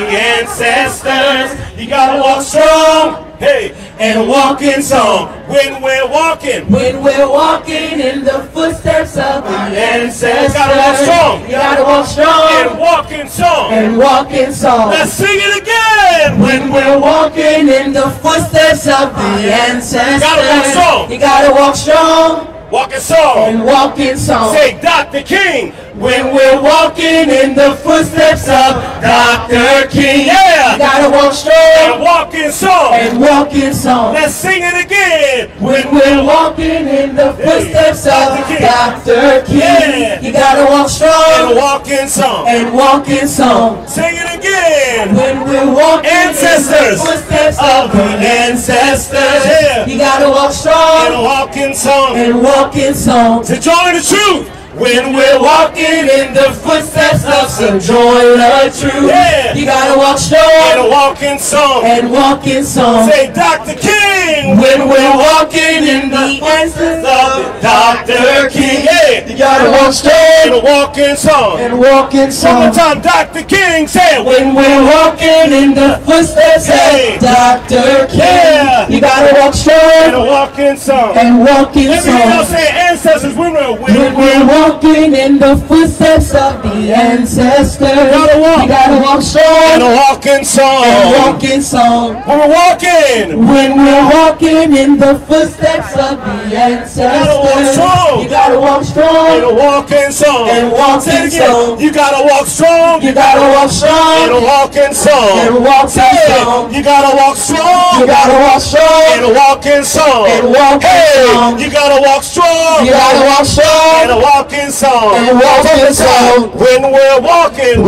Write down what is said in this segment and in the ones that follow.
ancestors. You gotta walk strong, hey, and walk in song. When we're walking in the footsteps of the ancestors. You gotta walk strong. You gotta walk strong and walk in song. And walk in song. Let's sing it again. When we're walking in the footsteps of the ancestors. You gotta walk strong. You gotta walk strong. Walk in song. And walk in song. Say Dr. King. When we're walking in the footsteps of Dr. King. Yeah. You gotta walk strong. And walk in song. And walk in song. Let's sing it again. When we're walking in the footsteps of Dr. King. Yeah. You gotta walk strong. And walk in song. And walk in song. Sing it again. When we're walking ancestors. In the footsteps of the ancestors. Yeah. You gotta walk strong. And walk in song. And walk in song. To join the truth. When we're walking in the footsteps of some joy the truth. Yeah. You gotta walk strong and walk in song. And walk in song. Say Dr. King. When we're walking in the footsteps of Dr. King. Yeah. You gotta walk strong and walk in song. And walk in song. One more time, Dr. King. Say it. When we're walking in the footsteps of Dr. King. Yeah. You gotta walk strong and walk in song. And walk in song. Let me know, say ancestors. When we're walking in the footsteps of the ancestors. You gotta walk strong and walk in song. And walk in song. When we're walking in the footsteps of the ancestors. You gotta walk strong and walk in song. And walk in song. You gotta walk strong. You gotta walk strong and walk in song. And walk in song. You gotta walk strong. You gotta walk strong and walk in song. And walk in song. You gotta walk strong. You gotta walk strong and walk in song. And walk in song. When we're walking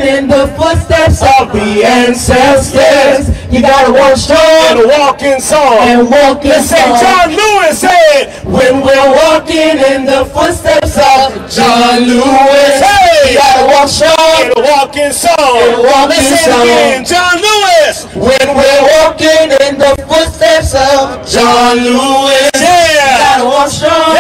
in the footsteps of the ancestors. You gotta walk strong and walk in song. And walk in song. John Lewis said, when we're walking in the footsteps of John Lewis. Hey, you gotta walk strong and walk in song. And walk in song. Again, John Lewis. When we're walking in the footsteps of John Lewis. Yeah, you gotta walk strong.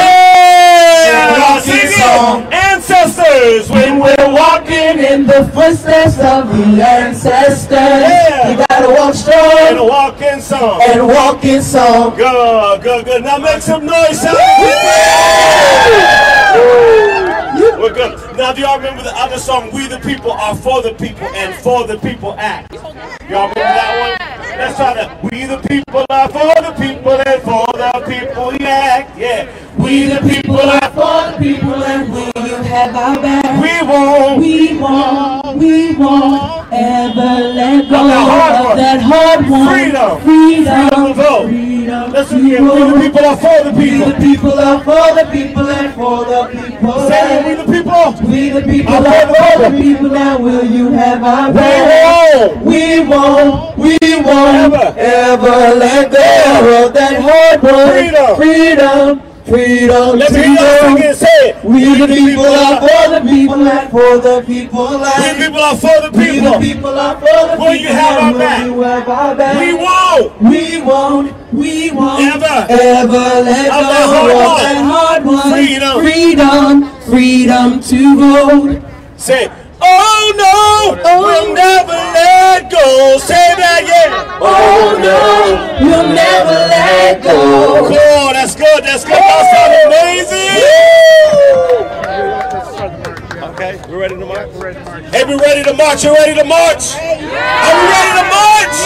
Ancestors. When we're walking in the footsteps of the ancestors. Yeah. You gotta walk strong and walk in song. And walk in song. Good, good, good. Now make some noise. We're good. Now do y'all remember the other song? We the people are for the people and for the people act. Y'all remember that one? Let's try that. We the people are for the people and for the people act. Yeah. We the people are for the people and will you have our back? We won't ever let go of that hard one. Freedom. Let's again. We the people are for the people. We the people are for the people and for the people. Say we the people. We the people are for the people and will you have our back? We won't ever let go of that hard one. Freedom. Let me hear us again. Say it. We the people are for the people and for the people. We the people are for the people. We the people are for the people. Will you have our back? We won't ever let go of that hard one. Freedom to vote. Say, oh no, we'll never let go. Say that, yeah. Oh no, we'll never let go. Cool, that's good. That sounds amazing. Okay, we're ready to march? Hey, we ready to march? You ready to march? Are we ready to march?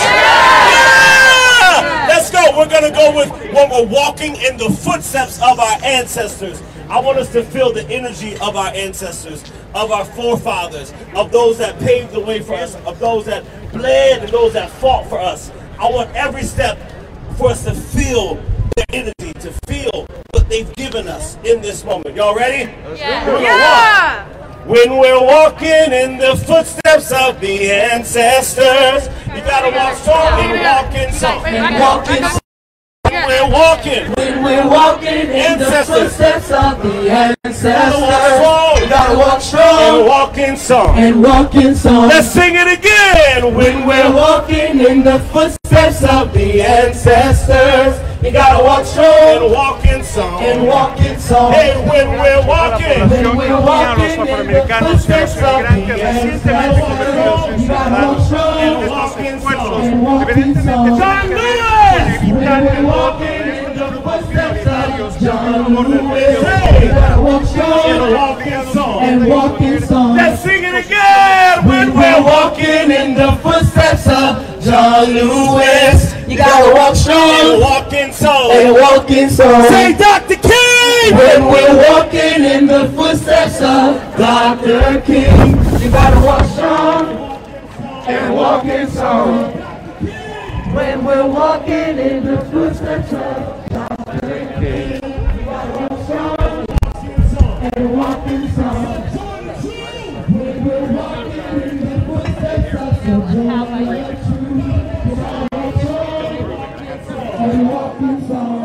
Yeah! Let's go. We're going to go with when we're walking in the footsteps of our ancestors. I want us to feel the energy of our ancestors, of our forefathers, of those that paved the way for us, of those that bled and those that fought for us. I want every step for us to feel their energy, to feel what they've given us in this moment. Y'all ready? Yeah. When we're walking in the footsteps of the ancestors, you gotta walk strong and walk in song. And walk in song. When we're walking in the footsteps of the ancestors, you gotta walk strong and walk in song. And walk in song. Let's sing it again. When we're walking in the footsteps of the ancestors, you gotta walk strong and walk in song. And walk in song. Hey, when we're walking in the footsteps of the ancestors, you gotta we're walking in the footsteps of John Lewis. Hey, gotta walk strong and walking song. And walking song. Let's sing it again. When we're walking in the footsteps of John Lewis. You gotta walk strong and walking song. And walking song. Say Dr. King. When we're walking in the footsteps of Dr. King. You gotta walk strong and walking song. When we're walking in the footsteps of Dr. King, we gotta walk strong and walking song. When we're walking in the footsteps of Dr. and walking song.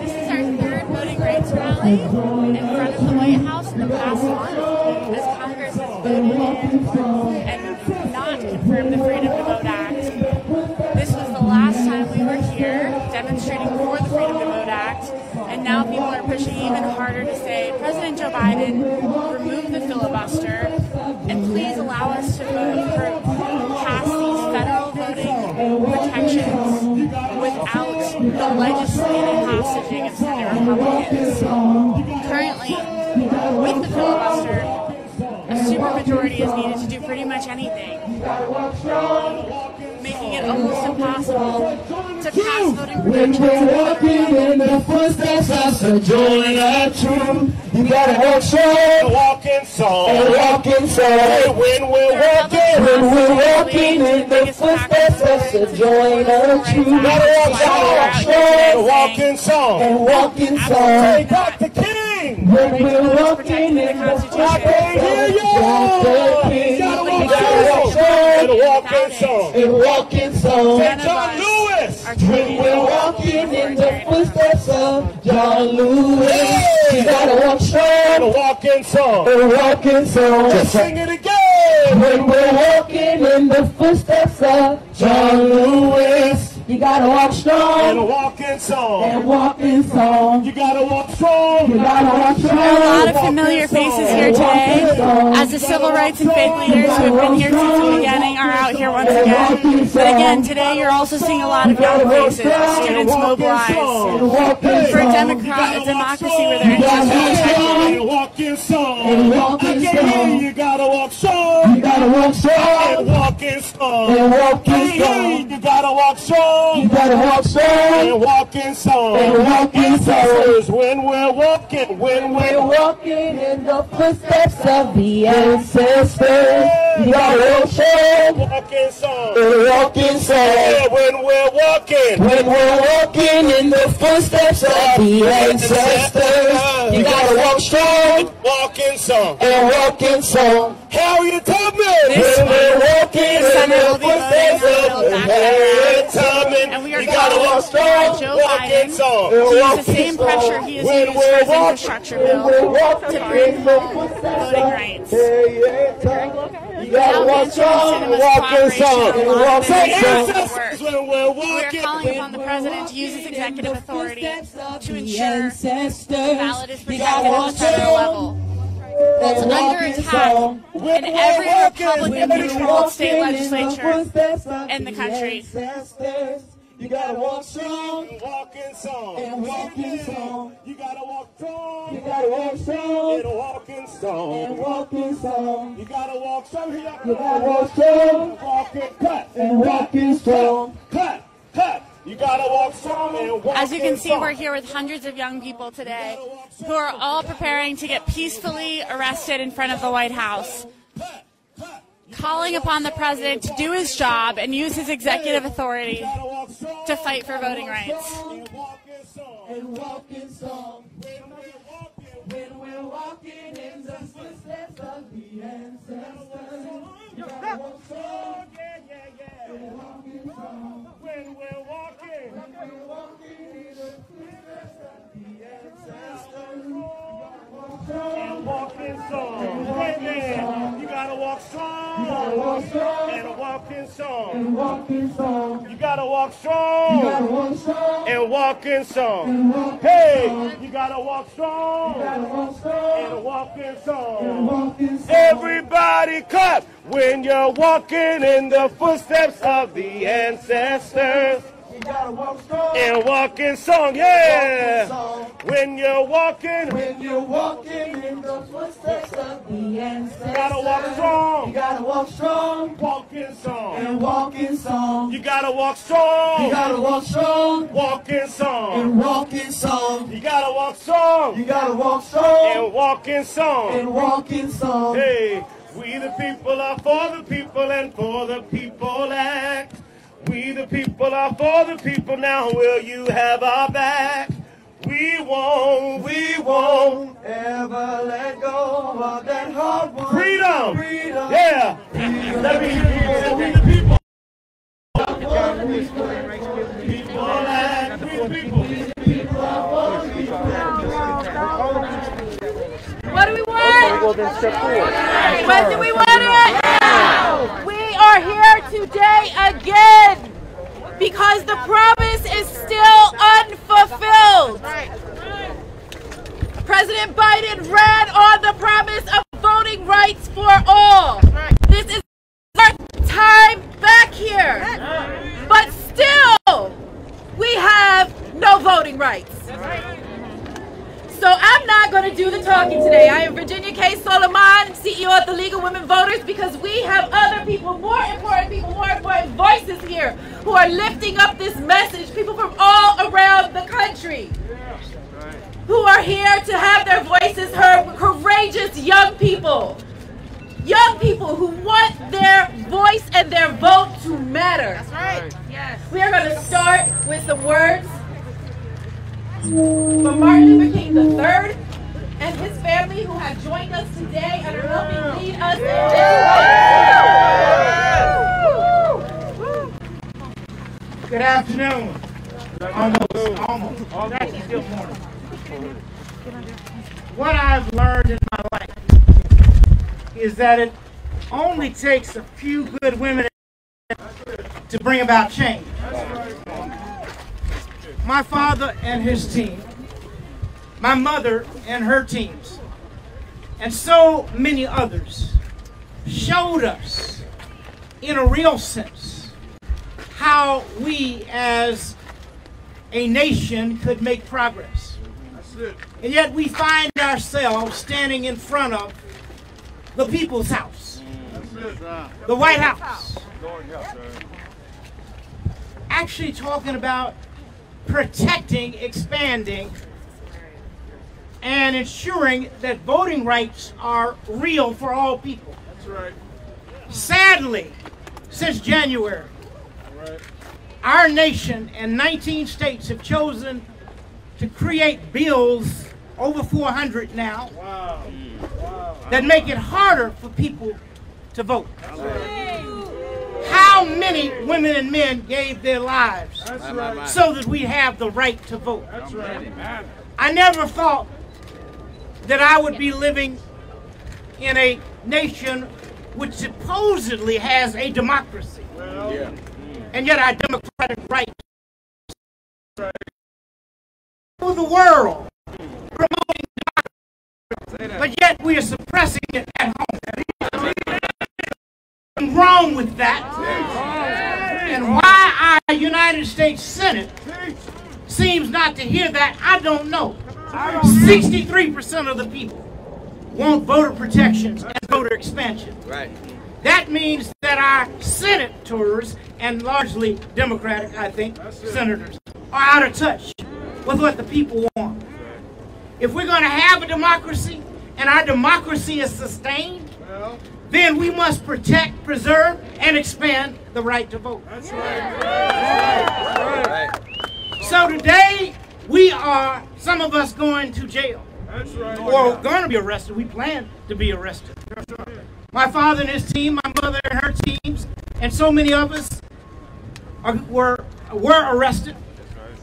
This is our third voting rights rally in front of the White House in the past month as Congress has voted in and not confirmed the Freedom to Vote Act. This was the last time we were here demonstrating for the Freedom to Vote Act, and now people are pushing even harder to say, President Joe Biden, remove the filibuster, and please allow us to pass these federal voting protections without the legislative hostage of Senate Republicans. Currently, with the filibuster, a supermajority is needed to do pretty much anything, making it almost impossible to pass voting protections. When we're walking in the footsteps of Sir Julian True, you gotta walk strong and walking song. And walking song. Hey, when we're walking in the footsteps of Sir Julian True, you gotta walk strong and walking song. And walking song. Hey, Dr. King. When we're walking in the footsteps of Dr. King, you gotta walk strong and walking song. And walking song. John Lewis. When we're walking in the footsteps of John Lewis, you gotta walk strong and walking song. And walking song. Just sing it again. When we're walking in the footsteps of John Lewis, you gotta walk strong and walking song. And walking song. You gotta walk strong. You gotta walk strong. There are a lot of familiar faces here today, as the civil rights and faith leaders who have been here since the beginning are out here once again. But again, today you're also seeing a lot of young faces, students mobilized for a democracy where their interests are protected. Walking song. You gotta walk strong. You gotta walk strong. And walking song. And walking song. You gotta walk strong. You gotta walk strong and walking song. And walking songs. When we're walking in the footsteps of the ancestors. You gotta walk strong, walking song. And walking song. Yeah, when we're walking in the footsteps of the ancestors. You gotta walk strong, walking song. And walking song. Harriet Tubman. When we're walking in the footsteps of the ancestors. And we are calling on Joe Biden to use the same pressure he has used for his infrastructure bill to bring voting rights. You gotta walk strong and walking song. We are calling upon the president to use his executive authority to ensure the ballot is protected at the federal level. It's under attack in every Republican-controlled state legislature in the country. You gotta walk strong and walking song. And walking song. You gotta walk strong. You gotta walk strong and walking song. And walking song. You gotta walk strong. You gotta walk strong. Walking cut and walking strong. Cut. You gotta walk strong and walking. As you can see, we're here with hundreds of young people today who are all preparing to get peacefully arrested in front of the White House, calling upon the president to do his job and use his executive authority to fight for voting rights. And walking song. When we're walking in the footsteps of the ancestors. You gotta walk strong. And walking song. When we're walking in the footsteps of the ancestors. And walking song. You gotta walk strong. You gotta walk strong. And walking song. And walking song. You gotta walk strong. You gotta walk strong. And walking song. Hey, you gotta walk strong. You gotta walk strong. And walking song. And walking song. Everybody clap when you're walking in the footsteps of the ancestors. gotta walk strong. And walk in song, yeah. When you're walking in the footsteps of the ancestors. You gotta walk strong. You gotta walk strong. Walk in song. And walk in song. You gotta walk strong. You gotta walk strong. Walk in song. And walk in song. You gotta walk strong. You gotta walk strong. And walk in song. And walk in song. Hey, we the people are for the people and for the people act. We the people are for the people, now will you have our back? We won't ever let go of that hard one. Freedom! Freedom! Yeah! Freedom. Let me hear you say we the people. People act, we the people. What do we want? When do we want it? Now! We are here today again because the promise is still unfulfilled. President Biden ran on the promise of voting rights for all. This is our time back here. But still, we have no voting rights. So I'm not going to do the talking today. I am Virginia K. Solomon, CEO of the League of Women Voters, because we have other people, more important voices here who are lifting up this message, people from all around the country who are here to have their voices heard, courageous young people who want their voice and their vote to matter. That's right. Yes. We are going to start with some words from Martin Luther King III and his family, who have joined us today and are helping lead us in this. Good afternoon. Almost. Actually, still morning. What I've learned in my life is that it only takes a few good women to bring about change. My father and his team, my mother and her teams, and so many others showed us in a real sense how we as a nation could make progress. And yet we find ourselves standing in front of the people's house, the White House, actually talking about protecting, expanding, and ensuring that voting rights are real for all people. That's right. Sadly, since January, our nation and 19 states have chosen to create bills, over 400 now, that make it harder for people to vote. How many women and men gave their lives so that we have the right to vote? I never thought that I would be living in a nation which supposedly has a democracy, and yet our democratic rights for the world promoting democracy, but yet we are suppressing it at home. What's wrong with that? And why our United States Senate seems not to hear that, I don't know. 63% of the people want voter protections and voter expansion. Right. That means that our senators, and largely Democratic, I think, senators, are out of touch with what the people want. If we're going to have a democracy, and our democracy is sustained, then we must protect, preserve, and expand the right to vote. That's right. That's right. So today, we are, some of us, going to jail. That's right. Or going to be arrested. We plan to be arrested. My father and his team, my mother and her teams, and so many of us were arrested.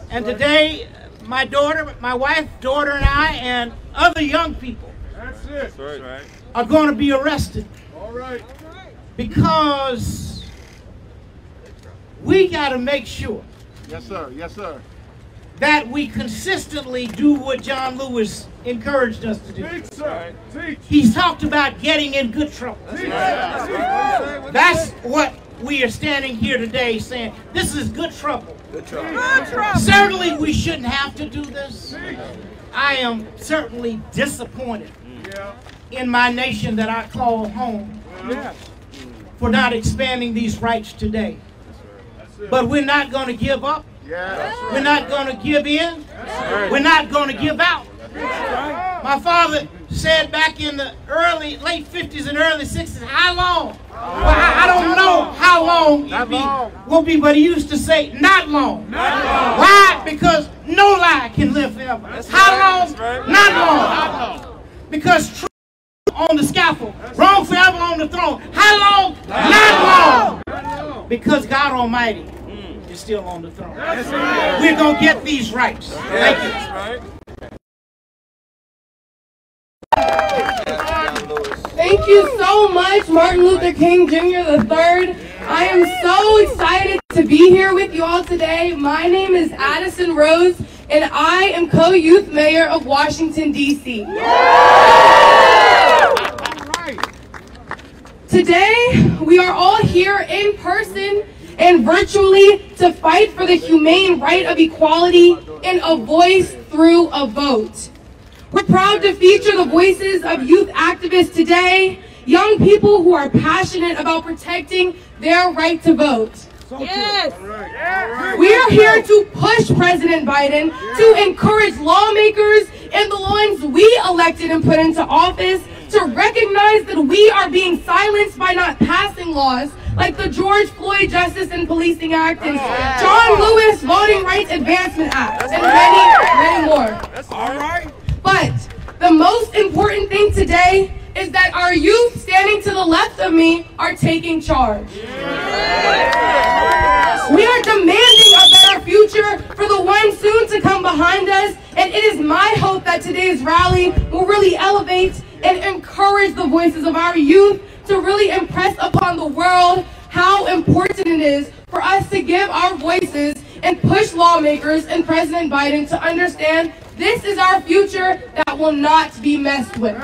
And today, my daughter, my wife, daughter, and I, and other young people are going to be arrested. All right. Because we got to make sure. Yes, sir. Yes, sir. That we consistently do what John Lewis encouraged us to do. Teach, sir. Teach. He's talked about getting in good trouble. That's what we are standing here today saying. This is good trouble Certainly we shouldn't have to do this. I am certainly disappointed in my nation that I call home for not expanding these rights today. But we're not going to give up. We're not going to give in. We're not going to give out. My father said back in the late 50s and early 60s, how long? Well, I don't know how long it will be, but he used to say, not long. Why? Because no lie can live forever. How long? Not long. Because truth on the scaffold, wrong forever on the throne. How long? Not long. Because God Almighty is still on the throne. We're going to get these rights. Thank you. Thank you so much, Martin Luther King Jr. III. I am so excited to be here with you all today. My name is Addison Rose, and I am co-youth mayor of Washington, D.C. Today, we are all here in person and virtually to fight for the humane right of equality and a voice through a vote. We're proud to feature the voices of youth activists today, young people who are passionate about protecting their right to vote. Yes. We are here to push President Biden to encourage lawmakers and the ones we elected and put into office to recognize that we are being silenced by not passing laws like the George Floyd Justice and Policing Act and John Lewis Voting Rights Advancement Act, and many more. That's all right. But the most important thing today is that our youth standing to the left of me are taking charge. We are demanding a better future for the ones soon to come behind us, and it is my hope that today's rally will really elevate and encourage the voices of our youth to really impress upon the world how important it is for us to give our voices and push lawmakers and President Biden to understand this is our future that will not be messed with.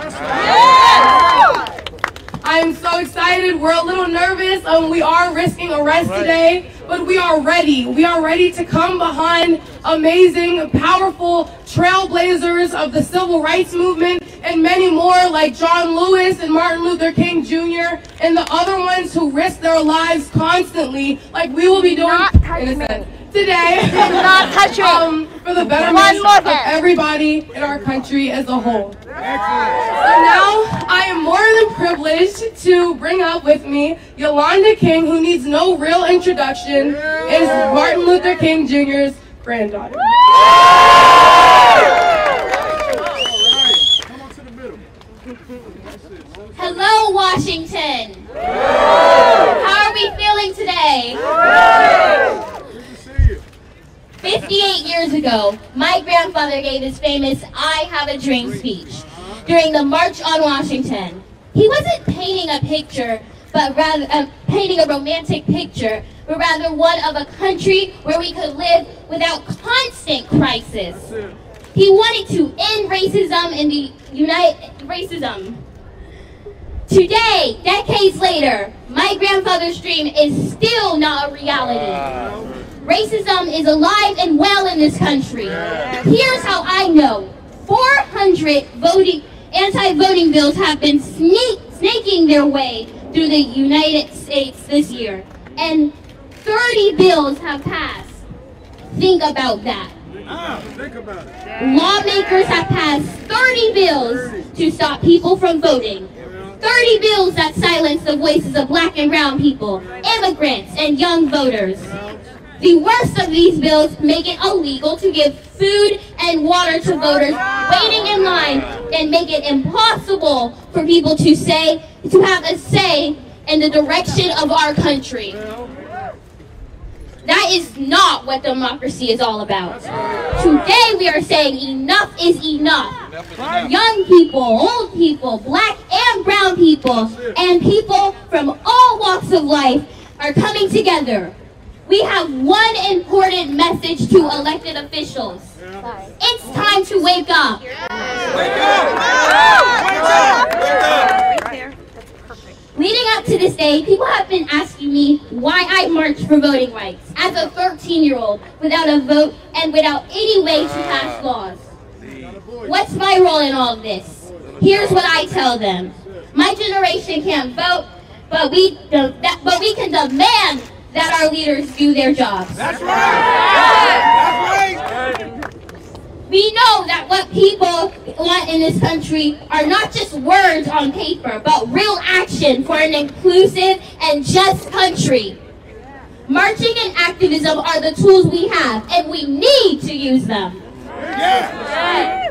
I am so excited. We're a little nervous. We are risking arrest today, but we are ready. We are ready to come behind amazing, powerful trailblazers of the civil rights movement and many more like John Lewis and Martin Luther King Jr. and the other ones who risk their lives constantly like we will be doing today for the betterment of everybody in our country as a whole. So now I am more than privileged to bring up with me Yolanda King, who needs no real introduction, is Martin Luther King Jr.'s granddaughter. Hello, Washington. How are we feeling today? 58 years ago, my grandfather gave his famous I Have a Dream speech during the March on Washington. He wasn't painting a picture, but rather painting a romantic picture, but rather one of a country where we could live without constant crisis. He wanted to end racism in the racism. Today, decades later, my grandfather's dream is still not a reality. Racism is alive and well in this country. Here's how I know. 400 anti-voting bills have been snaking their way through the United States this year. And 30 bills have passed. Think about that. Think about it. Lawmakers have passed 30 bills to stop people from voting. 30 bills that silence the voices of black and brown people, immigrants, and young voters. The worst of these bills make it illegal to give food and water to voters waiting in line and make it impossible for people to have a say in the direction of our country. That is not what democracy is all about. Today we are saying enough is enough. Young people, old people, black and brown people, and people from all walks of life are coming together. We have one important message to elected officials. It's time to wake up. Leading up to this day, people have been asking me, why I marched for voting rights as a 13-year-old without a vote and without any way to pass laws. What's my role in all of this? Here's what I tell them. My generation can't vote, but we can demand that our leaders do their jobs. That's right. That's right. We know that what people want in this country are not just words on paper, but real action for an inclusive and just country. Marching and activism are the tools we have, and we need to use them. Yeah.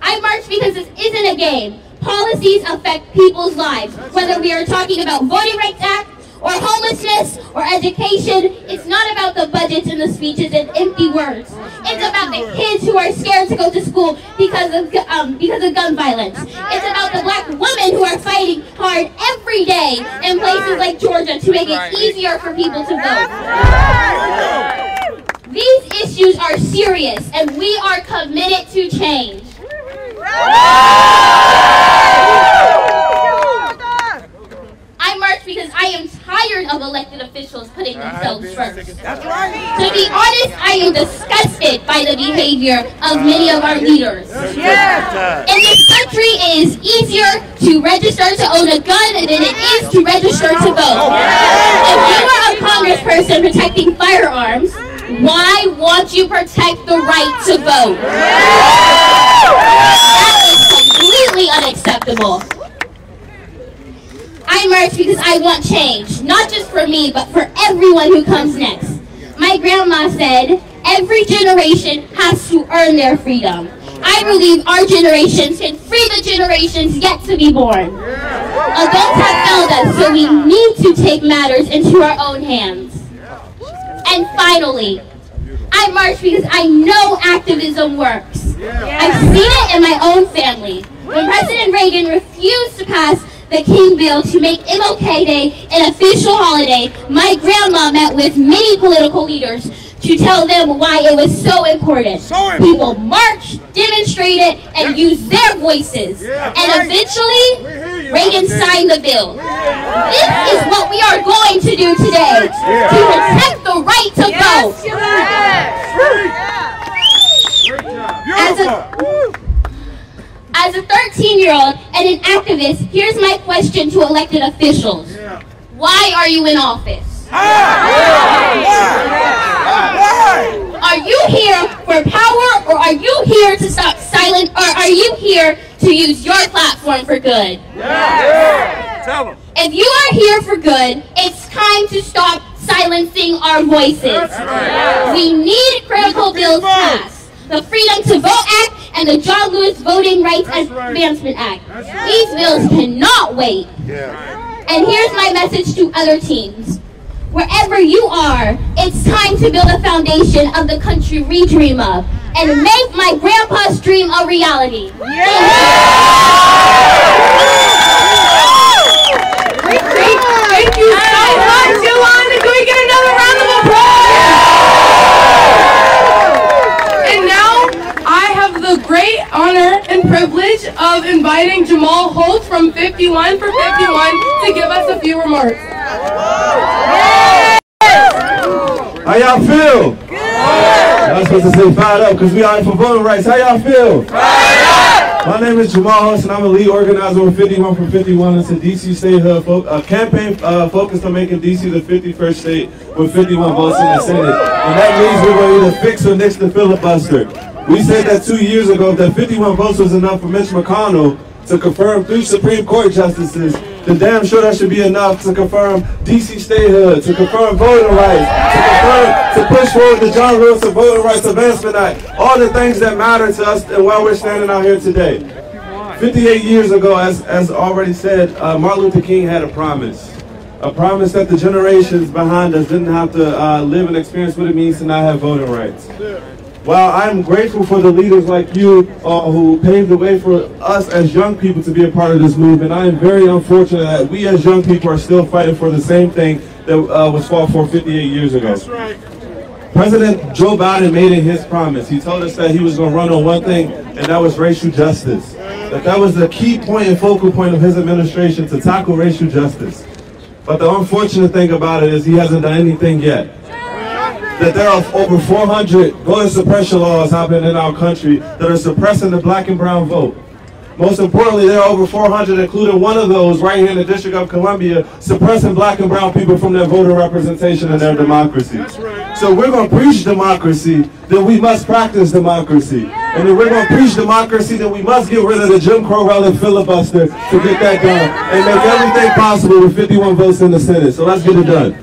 I march because this isn't a game. Policies affect people's lives. Whether we are talking about Voting Rights Act, or homelessness, or education, it's not about the budgets and the speeches and empty words. It's about the kids who are scared to go to school because of gun violence. It's about the black women who are fighting hard every day in places like Georgia to make it easier for people to vote. These issues are serious, and we are committed to change. I march because I am tired of elected officials putting themselves first. That's right. To be honest, I am disgusted by the behavior of many of our leaders. In this country, it is easier to register to own a gun than it is to register to vote. If you are a congressperson protecting firearms, why won't you protect the right to vote? That is completely unacceptable. I march because I want change, not just for me, but for everyone who comes next. My grandma said, every generation has to earn their freedom. I believe our generations can free the generations yet to be born. Adults have failed us, so we need to take matters into our own hands. And finally, I march because I know activism works. I've seen it in my own family. When President Reagan refused to pass the King Bill to make MLK Day an official holiday, my grandma met with many political leaders to tell them why it was so important. People marched, demonstrated, and used their voices. And eventually, Reagan signed the bill. This is what we are going to do today, to protect the right to vote. As a 13-year-old and an activist, here's my question to elected officials. Why are you in office? Are you here for power, or are you here to stop silence, or are you here to use your platform for good? Tell them. If you are here for good, it's time to stop silencing our voices. We need critical bills passed. The Freedom to Vote Act and the John Lewis Voting Rights Advancement Act. These bills cannot wait. And here's my message to other teams. Wherever you are, it's time to build a foundation of the country we dream of and make my grandpa's dream a reality. Thank you so much, Yolanda. Can we get another round of applause? And now, I have the great honor and privilege of inviting Jamal Holt from 51 for 51 to give us a few remarks. How y'all feel? Good. I'm supposed to say fired up because we out for voting rights. How y'all feel? Fired up! My name is Jamal Holt, and I'm a lead organizer with 51 for 51. It's a DC statehood campaign focused on making DC the 51st state with 51 votes in the Senate. And that means we're going to either fix or nix the filibuster. We said that 2 years ago that 51 votes was enough for Mitch McConnell to confirm 3 Supreme Court justices. Then damn sure that should be enough to confirm DC statehood, to confirm voting rights, to push forward the John Lewis Voting Rights Advancement Act, all the things that matter to us and why we're standing out here today. 58 years ago, as already said, Martin Luther King had a promise that the generations behind us didn't have to live and experience what it means to not have voting rights. Well, I'm grateful for the leaders like you who paved the way for us as young people to be a part of this movement. I am very unfortunate that we as young people are still fighting for the same thing that was fought for 58 years ago. That's right. President Joe Biden made it his promise. He told us that he was going to run on one thing, and that was racial justice. That was the key point and focal point of his administration, to tackle racial justice. But the unfortunate thing about it is he hasn't done anything yet. That there are over 400 voter suppression laws happening in our country that are suppressing the black and brown vote. Most importantly, there are over 400, including one of those right here in the District of Columbia, suppressing black and brown people from their voter representation and their democracy. So we're going to preach democracy, then we must practice democracy. And if we're going to preach democracy, then we must get rid of the Jim Crow relic filibuster to get that done and make everything possible with 51 votes in the Senate. So let's get it done.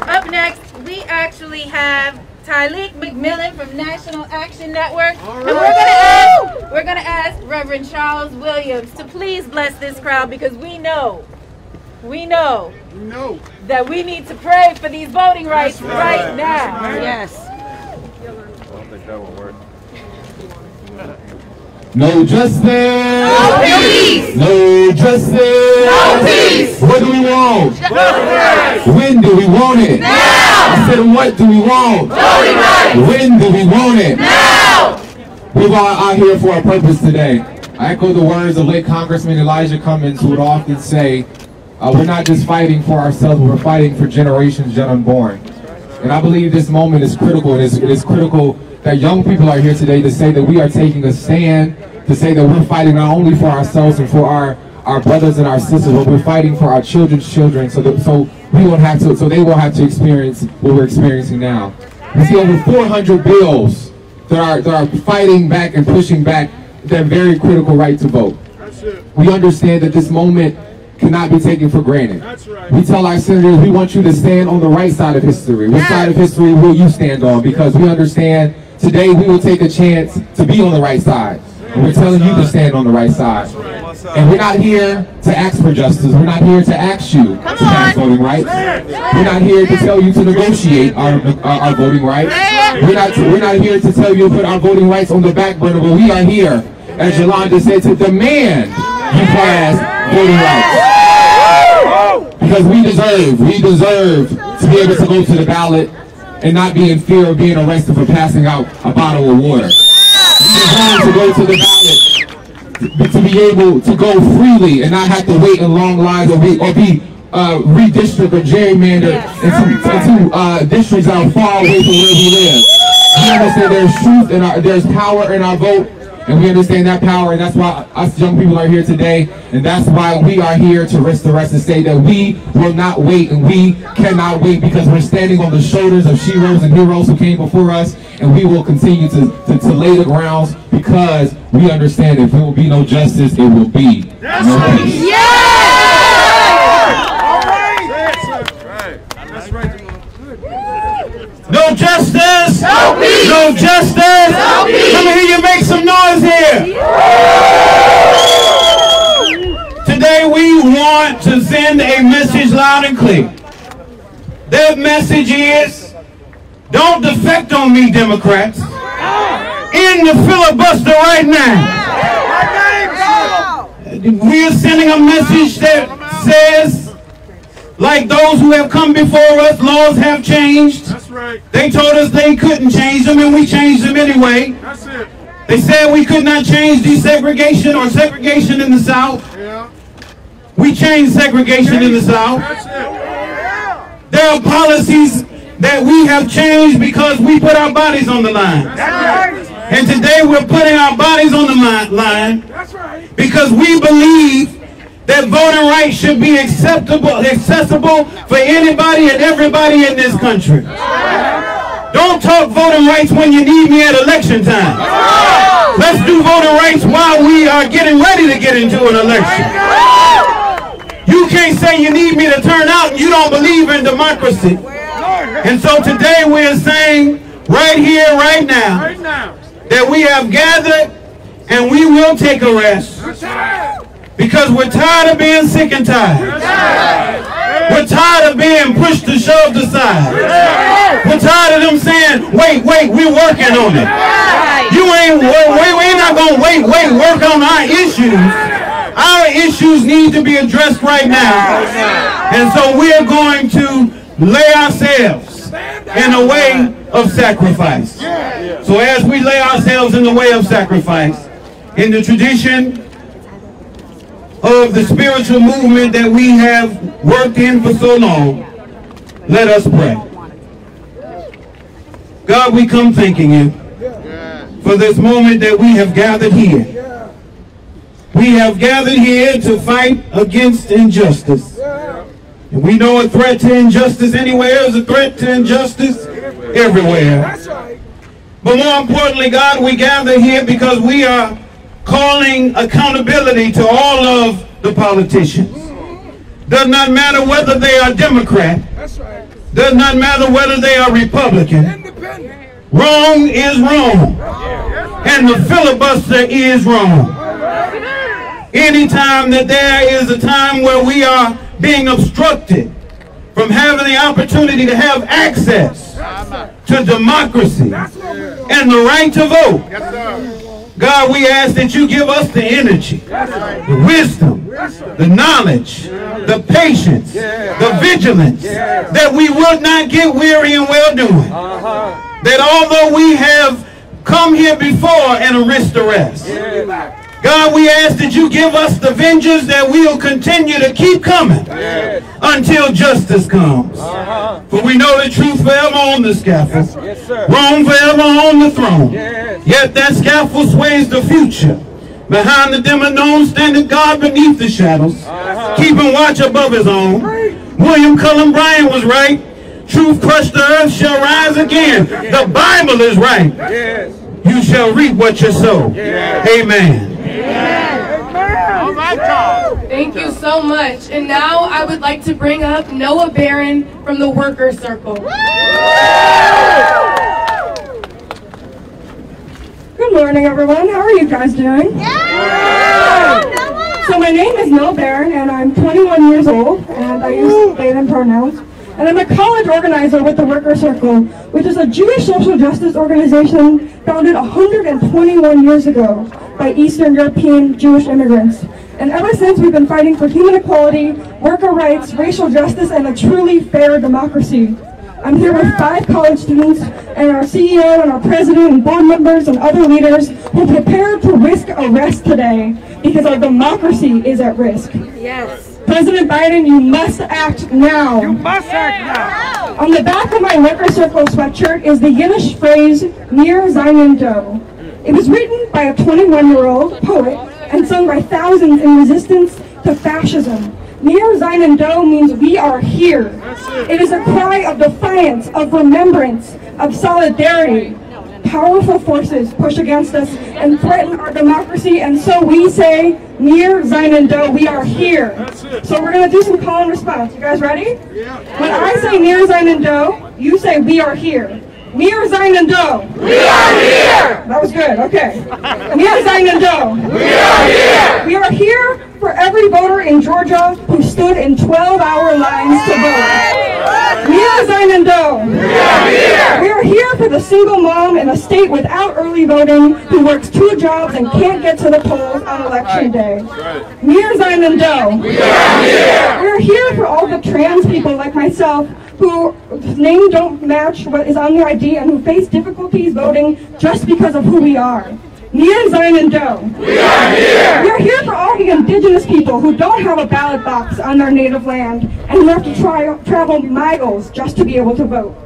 Up next, we actually have Mcmillan from National Action Network, and we're gonna ask Reverend Charles Williams to please bless this crowd, because we know that we need to pray for these voting rights right now. Yes. I don't think that will work. No justice. No peace. No justice. No peace. What do we want? Voting rights. When do we want it? Now. I said, what do we want? Voting rights. When do we want it? Now. We're all out here for a purpose today. I echo the words of late Congressman Elijah Cummings, who would often say, we're not just fighting for ourselves, but we're fighting for generations yet unborn. And I believe this moment is critical. It is critical that young people are here today to say that we are taking a stand, to say that we're fighting not only for ourselves and for our brothers and our sisters, but we're fighting for our children's children, so they won't have to experience what we're experiencing now. We see over 400 bills that are fighting back and pushing back their very critical right to vote. We understand that this moment cannot be taken for granted. We tell our senators, we want you to stand on the right side of history. What side of history will you stand on? Because we understand today we will take a chance to be on the right side. And we're telling you to stand on the right side. And we're not here to ask for justice. We're not here to ask you to pass voting rights. We're not here to tell you to negotiate our voting rights. We're not here to tell you to put our voting rights on the back burner, but we are here, as Yolanda said, to demand you pass voting rights. Because we deserve to be able to go to the ballot and not be in fear of being arrested for passing out a bottle of water. We deserve to go to the ballot, to be able to go freely and not have to wait in long lines or be redistricted or gerrymandered into districts that are far away from where we live. We understand there's truth and there's power in our vote, and we understand that power, and that's why us young people are here today, and that's why we are here to risk the rest and say that we will not wait, and we cannot wait, because we're standing on the shoulders of sheroes and heroes who came before us, and we will continue to lay the grounds, because we understand if there will be no justice, it will be no peace. No justice! No peace! No justice! No peace! Let me hear you make some noise here! Today we want to send a message loud and clear. That message is, don't defect on me, Democrats. End the filibuster right now. We are sending a message that says, like those who have come before us, laws have changed. That's right. They told us they couldn't change them, and we changed them anyway. That's it. They said we could not change desegregation or segregation in the South. Yeah. We changed segregation in the South. That's it. There are policies that we have changed because we put our bodies on the line. And today we're putting our bodies on the line because we believe that voting rights should be accessible for anybody and everybody in this country. Don't talk voting rights when you need me at election time. Let's do voting rights while we are getting ready to get into an election. You can't say you need me to turn out and you don't believe in democracy. And so today we are saying right here, right now, that we have gathered and we will take a rest. Because we're tired of being sick and tired. We're tired of being pushed and shoved aside. We're tired of them saying, wait, we're working on it. We're not going to work on our issues. Our issues need to be addressed right now. And so we're going to lay ourselves in a way of sacrifice. So as we lay ourselves in the way of sacrifice, in the tradition of the spiritual movement that we have worked in for so long, let us pray. God, we come thanking you for this moment that we have gathered here. We have gathered here to fight against injustice. And we know a threat to injustice anywhere is a threat to injustice everywhere. But more importantly, God, we gather here because we are calling accountability to all of the politicians. Does not matter whether they are Democrat. Does not matter whether they are Republican. Wrong is wrong. And the filibuster is wrong. Anytime that there is a time where we are being obstructed from having the opportunity to have access to democracy and the right to vote, God, we ask that you give us the energy, the wisdom, the knowledge, the patience, the vigilance, that we would not get weary in well-doing. That although we have come here before and risked arrest, God, we ask that you give us the vengeance that we'll continue to keep coming until justice comes. For we know the truth forever on the scaffold, wrong forever on the throne. Yet that scaffold sways the future. Behind the dim unknown standeth God beneath the shadows, keeping watch above his own. William Cullen Bryant was right. Truth crushed the earth shall rise again. The Bible is right. You shall reap what you sow. Amen. Thank you so much. And now I would like to bring up Noah Barron from the Workers Circle. Good morning, everyone. How are you guys doing? So my name is Noah Barron, and I'm 21 years old, and I use they them pronouns. And I'm a college organizer with the Workers Circle, which is a Jewish social justice organization founded 121 years ago by Eastern European Jewish immigrants. And ever since, we've been fighting for human equality, worker rights, racial justice, and a truly fair democracy. I'm here with 5 college students and our CEO and our president and board members and other leaders who prepared to risk arrest today because our democracy is at risk. Yes. President Biden, you must act now. You must act now. On the back of my Workers Circle sweatshirt is the Yiddish phrase, Mir seinen Do. It was written by a 21-year-old poet and sung by thousands in resistance to fascism. Mir seinen Do means we are here. It is a cry of defiance, of remembrance, of solidarity. Powerful forces push against us and threaten our democracy, and so we say, Mir seinen Do, we are here. So we're going to do some call and response. You guys ready? When I say Mir seinen Do, you say we are here. Mir seinen Do. We are here. That was good. Okay. Mir seinen Do. We are here. We are here for every voter in Georgia who stood in 12-hour lines to vote. Mir seinen Do. We are here. We are here for the single mom in a state without early voting who works 2 jobs and can't get to the polls on election day. Mir seinen Do. We are here. We are here for all the trans people like myself whose name don't match what is on their ID and who face difficulties voting just because of who we are. Mir seinen Do. We are here. We are here for all the indigenous people who don't have a ballot box on their native land and who have to travel miles just to be able to vote.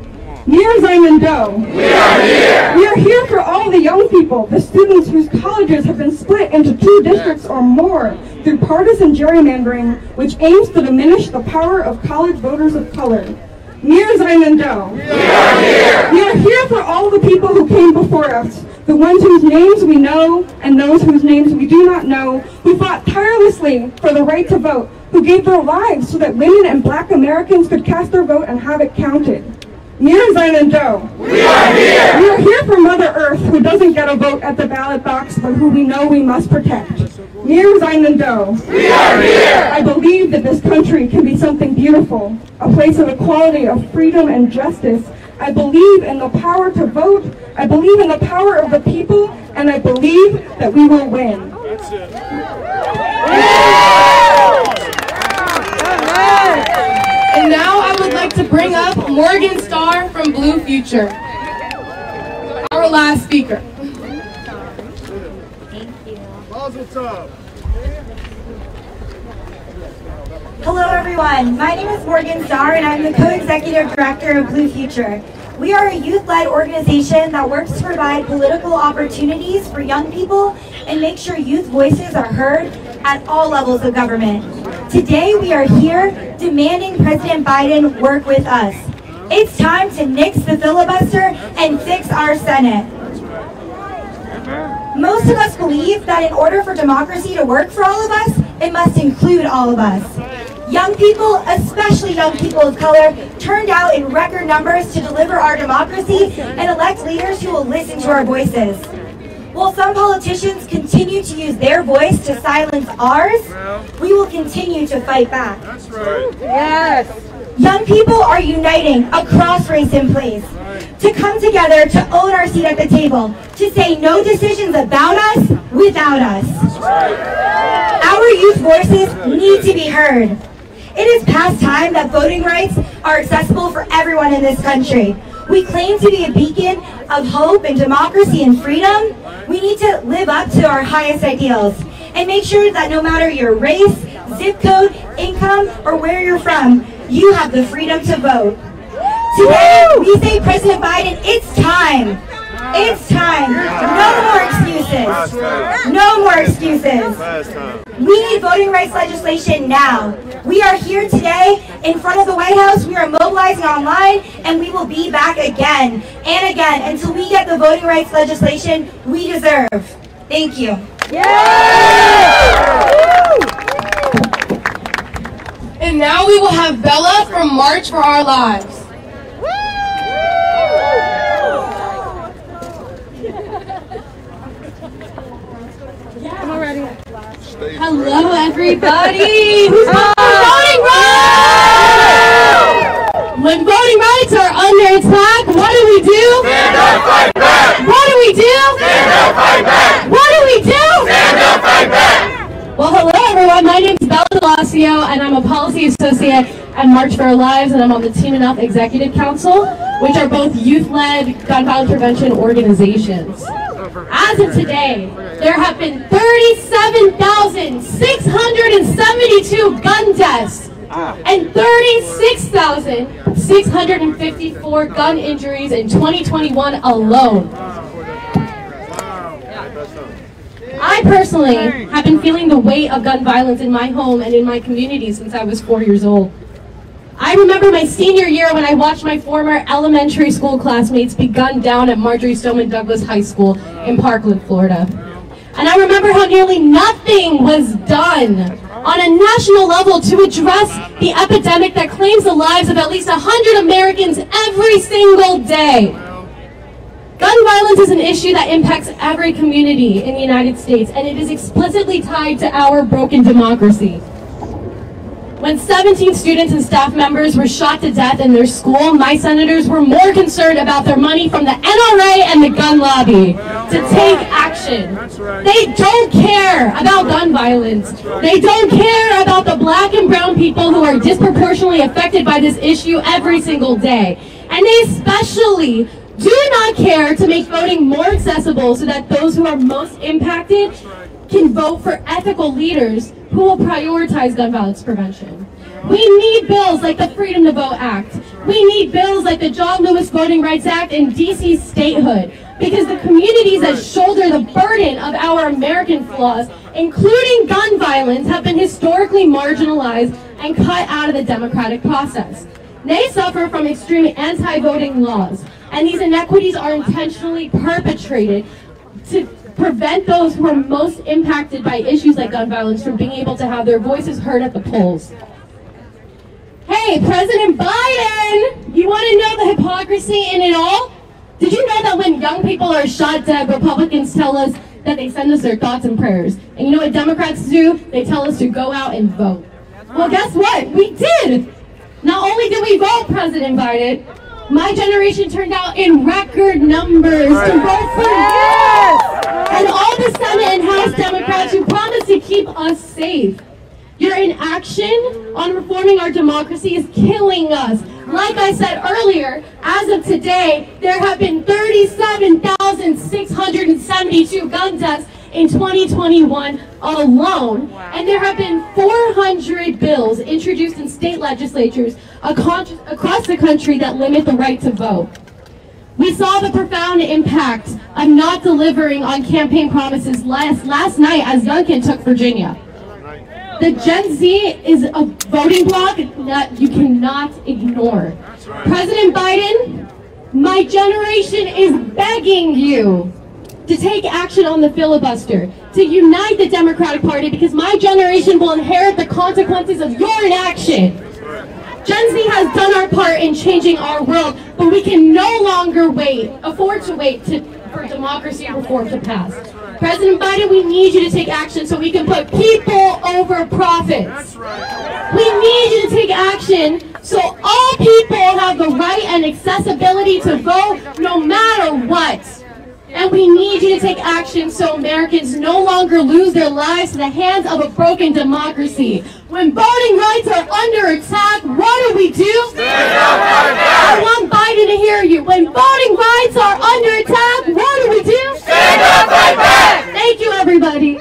Mir seinen Do. We are here. We are here for all the young people, the students whose colleges have been split into 2 districts or more through partisan gerrymandering, which aims to diminish the power of college voters of color. Mir seinen Do. We are here. We are here for all the people who came before us, the ones whose names we know and those whose names we do not know, who fought tirelessly for the right to vote, who gave their lives so that women and black Americans could cast their vote and have it counted. Mir seinen Do. We are here. We are here for Mother Earth, who doesn't get a vote at the ballot box, but who we know we must protect. Mir seinen Do. We are here. I believe that this country can be something beautiful, a place of equality, of freedom and justice. I believe in the power to vote. I believe in the power of the people, and I believe that we will win. That's it. And now I would like to bring up Morgan Starr from Blue Future, our last speaker. Mazel tov. Hello everyone, my name is Morgan Starr and I'm the co-executive director of Blue Future. We are a youth-led organization that works to provide political opportunities for young people and make sure youth voices are heard at all levels of government. Today we are here demanding President Biden work with us. It's time to nix the filibuster and fix our Senate. Most of us believe that in order for democracy to work for all of us, it must include all of us. Young people, especially young people of color, turned out in record numbers to deliver our democracy and elect leaders who will listen to our voices. While some politicians continue to use their voice to silence ours, we will continue to fight back. That's right. Yes. Young people are uniting across race and place to come together to own our seat at the table, to say no decisions about us without us. Our youth voices need to be heard. It is past time that voting rights are accessible for everyone in this country. We claim to be a beacon of hope and democracy and freedom. We need to live up to our highest ideals and make sure that no matter your race, zip code, income, or where you're from, you have the freedom to vote. Today, we say, President Biden, it's time. It's time. No more excuses. No more excuses. We need voting rights legislation now. We are here today in front of the White House. We are mobilizing online, and we will be back again and again until we get the voting rights legislation we deserve. Thank you. And now we will have Bella from March for Our Lives. Hello, everybody. Who's voting rights? When voting rights are under attack, what do we do? Stand up, fight back. What do we do? Stand up, fight back. What do we do? Stand up, fight back. Well, hello, everyone. My name is Bella Delasio, and I'm a policy associate at March for Our Lives, and I'm on the Team Enough Executive Council, which are both youth-led gun violence prevention organizations. As of today, there have been 37,672 gun deaths and 36,654 gun injuries in 2021 alone. I personally have been feeling the weight of gun violence in my home and in my community since I was 4 years old. I remember my senior year when I watched my former elementary school classmates be gunned down at Marjorie Stoneman Douglas High School in Parkland, Florida. And I remember how nearly nothing was done on a national level to address the epidemic that claims the lives of at least 100 Americans every single day. Gun violence is an issue that impacts every community in the United States, and it is explicitly tied to our broken democracy. When 17 students and staff members were shot to death in their school, my senators were more concerned about their money from the NRA and the gun lobby to take action. They don't care about gun violence. They don't care about the black and brown people who are disproportionately affected by this issue every single day. And they especially do not care to make voting more accessible so that those who are most impacted can vote for ethical leaders who will prioritize gun violence prevention. We need bills like the Freedom to Vote Act. We need bills like the John Lewis Voting Rights Act and DC statehood, because the communities that shoulder the burden of our American flaws, including gun violence, have been historically marginalized and cut out of the democratic process. They suffer from extreme anti-voting laws, and these inequities are intentionally perpetrated to prevent those who are most impacted by issues like gun violence from being able to have their voices heard at the polls. Hey, President Biden, you want to know the hypocrisy in it all? Did you know that when young people are shot dead, Republicans tell us that they send us their thoughts and prayers? And you know what Democrats do? They tell us to go out and vote. Well, guess what? We did. Not only did we vote, President Biden, my generation turned out in record numbers to vote for you. And all the Senate and House Democrats who promised to keep us safe. Your inaction on reforming our democracy is killing us. Like I said earlier, as of today, there have been 37,672 gun deaths in 2021 alone, and there have been 400 bills introduced in state legislatures across the country that limit the right to vote. We saw the profound impact of not delivering on campaign promises last night as Youngkin took Virginia. The Gen Z is a voting bloc that you cannot ignore. President Biden, my generation is begging you to take action on the filibuster, to unite the Democratic Party, because my generation will inherit the consequences of your inaction. Gen Z has done our part in changing our world, but we can no longer afford to wait for democracy reform to pass. President Biden, we need you to take action so we can put people over profits. We need you to take action so all people have the right and accessibility to vote no matter what. And we need you to take action so Americans no longer lose their lives to the hands of a broken democracy. When voting rights are under attack, what do we do? I want Biden to hear you. When voting rights are under attack, what do we do? Stand up, fight back! Thank you, everybody.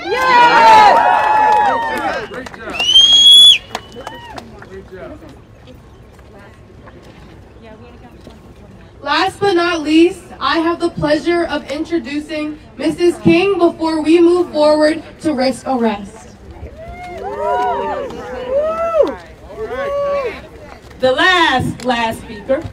Last but not least, I have the pleasure of introducing Mrs. King before we move forward to risk arrest. The last speaker.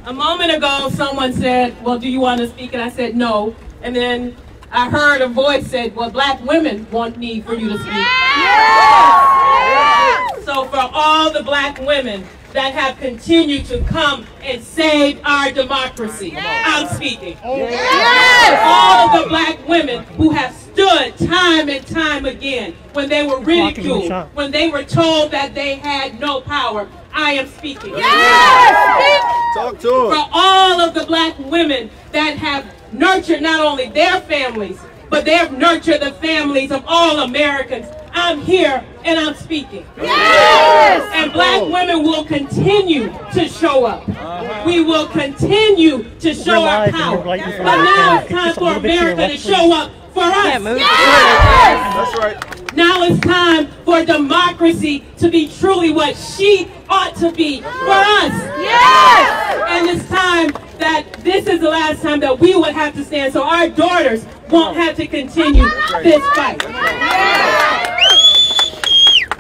A moment ago, someone said, well, do you want to speak? And I said, no. And then I heard a voice said, well, black women want me for you to speak. So for all the black women that have continued to come and save our democracy, I'm speaking. All of the black women who have stood time and time again when they were ridiculed, when they were told that they had no power, I am speaking. Talk to them. For all of the black women that have nurtured not only their families, but they have nurtured the families of all Americans, I'm here and I'm speaking. And black women will continue to show up. We will continue to show our power. But now it's time for America to show up for us. That's right. Now it's time for democracy to be truly what she ought to be for us. And it's time that this is the last time that we would have to stand so our daughters won't have to continue this fight.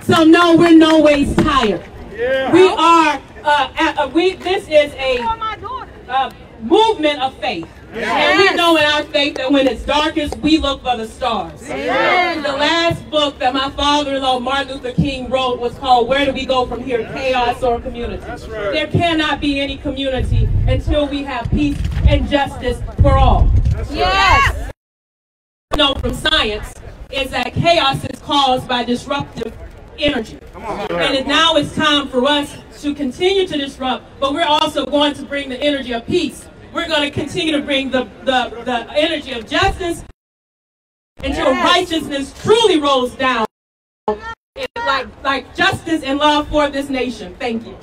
So no, we're no ways tired. We are, this is a movement of faith. And we know in our faith that when it's darkest, we look for the stars. The last book that my father-in-law, Martin Luther King, wrote was called Where Do We Go From Here, Chaos or Community? There cannot be any community until we have peace and justice for all. What we know from science is that chaos is caused by disruptive energy. And now it's time for us to continue to disrupt, but we're also going to bring the energy of peace. We're going to continue to bring the energy of justice until righteousness truly rolls down like justice and love for this nation. Thank you.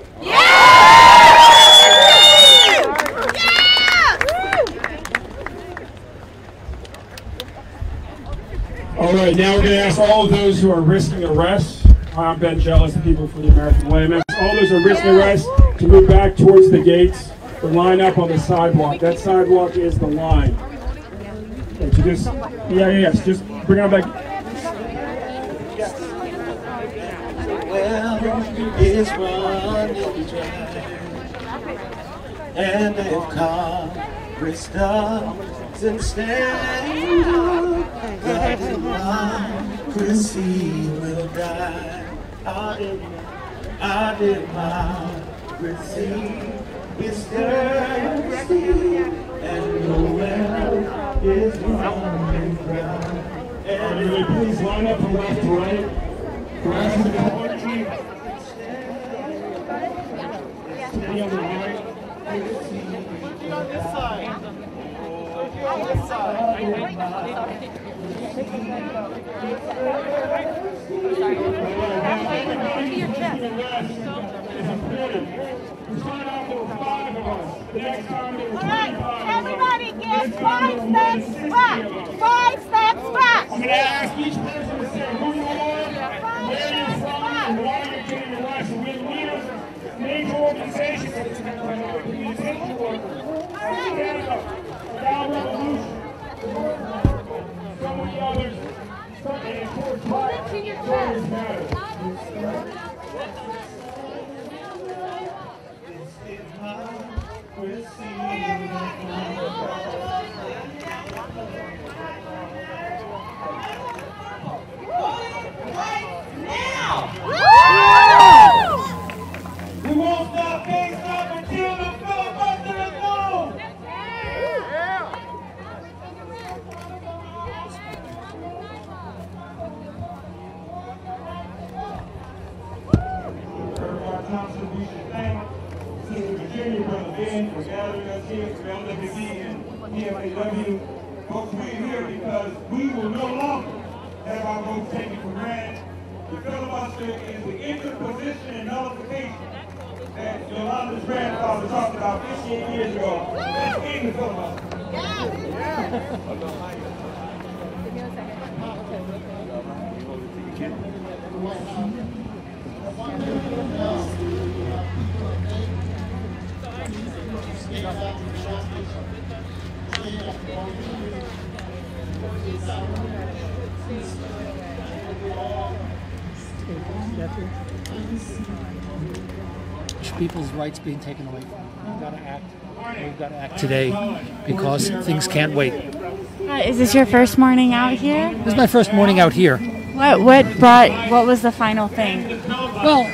All right, now we're going to ask all of those who are risking arrest. I'm Ben Jealous, the People for the American Way. I'm asking all those who are risking arrest to move back towards the gates. To line up on the sidewalk. That sidewalk is the line. Okay, so just, yes, just bring it back. Well, it's running dry, and if Congress doesn't stand up, the democracy will die. Our democracy is thirsty, and nowhere is running dry. Everybody, please line up from left to right. Grasp the poetry. Stay on the right. On this side. On this side. Everybody get 5 steps back. 5 steps back. I'm going to ask each person to say who you are, where you're from, and why you're getting arrested. We're leaders of major organizations like the communication workers, Stand Up, Down Revolution, so many others, and of course, Stories Matter. We won't stop, can't stop until the filibuster is gone. Thompson, we should thank Sister Virginia, Brother Ben, for gathering us here for LWB and PFAW. Folks, we're here because we will no longer have our votes taken for granted. The filibuster is the interposition and nullification that Yolanda's grandfather talked about 15 years ago. That's in the filibuster. People's rights being taken away from them. We've got to act. We've got to act today because things can't wait. Is this your first morning out here? This is my first morning out here. What was the final thing? Well,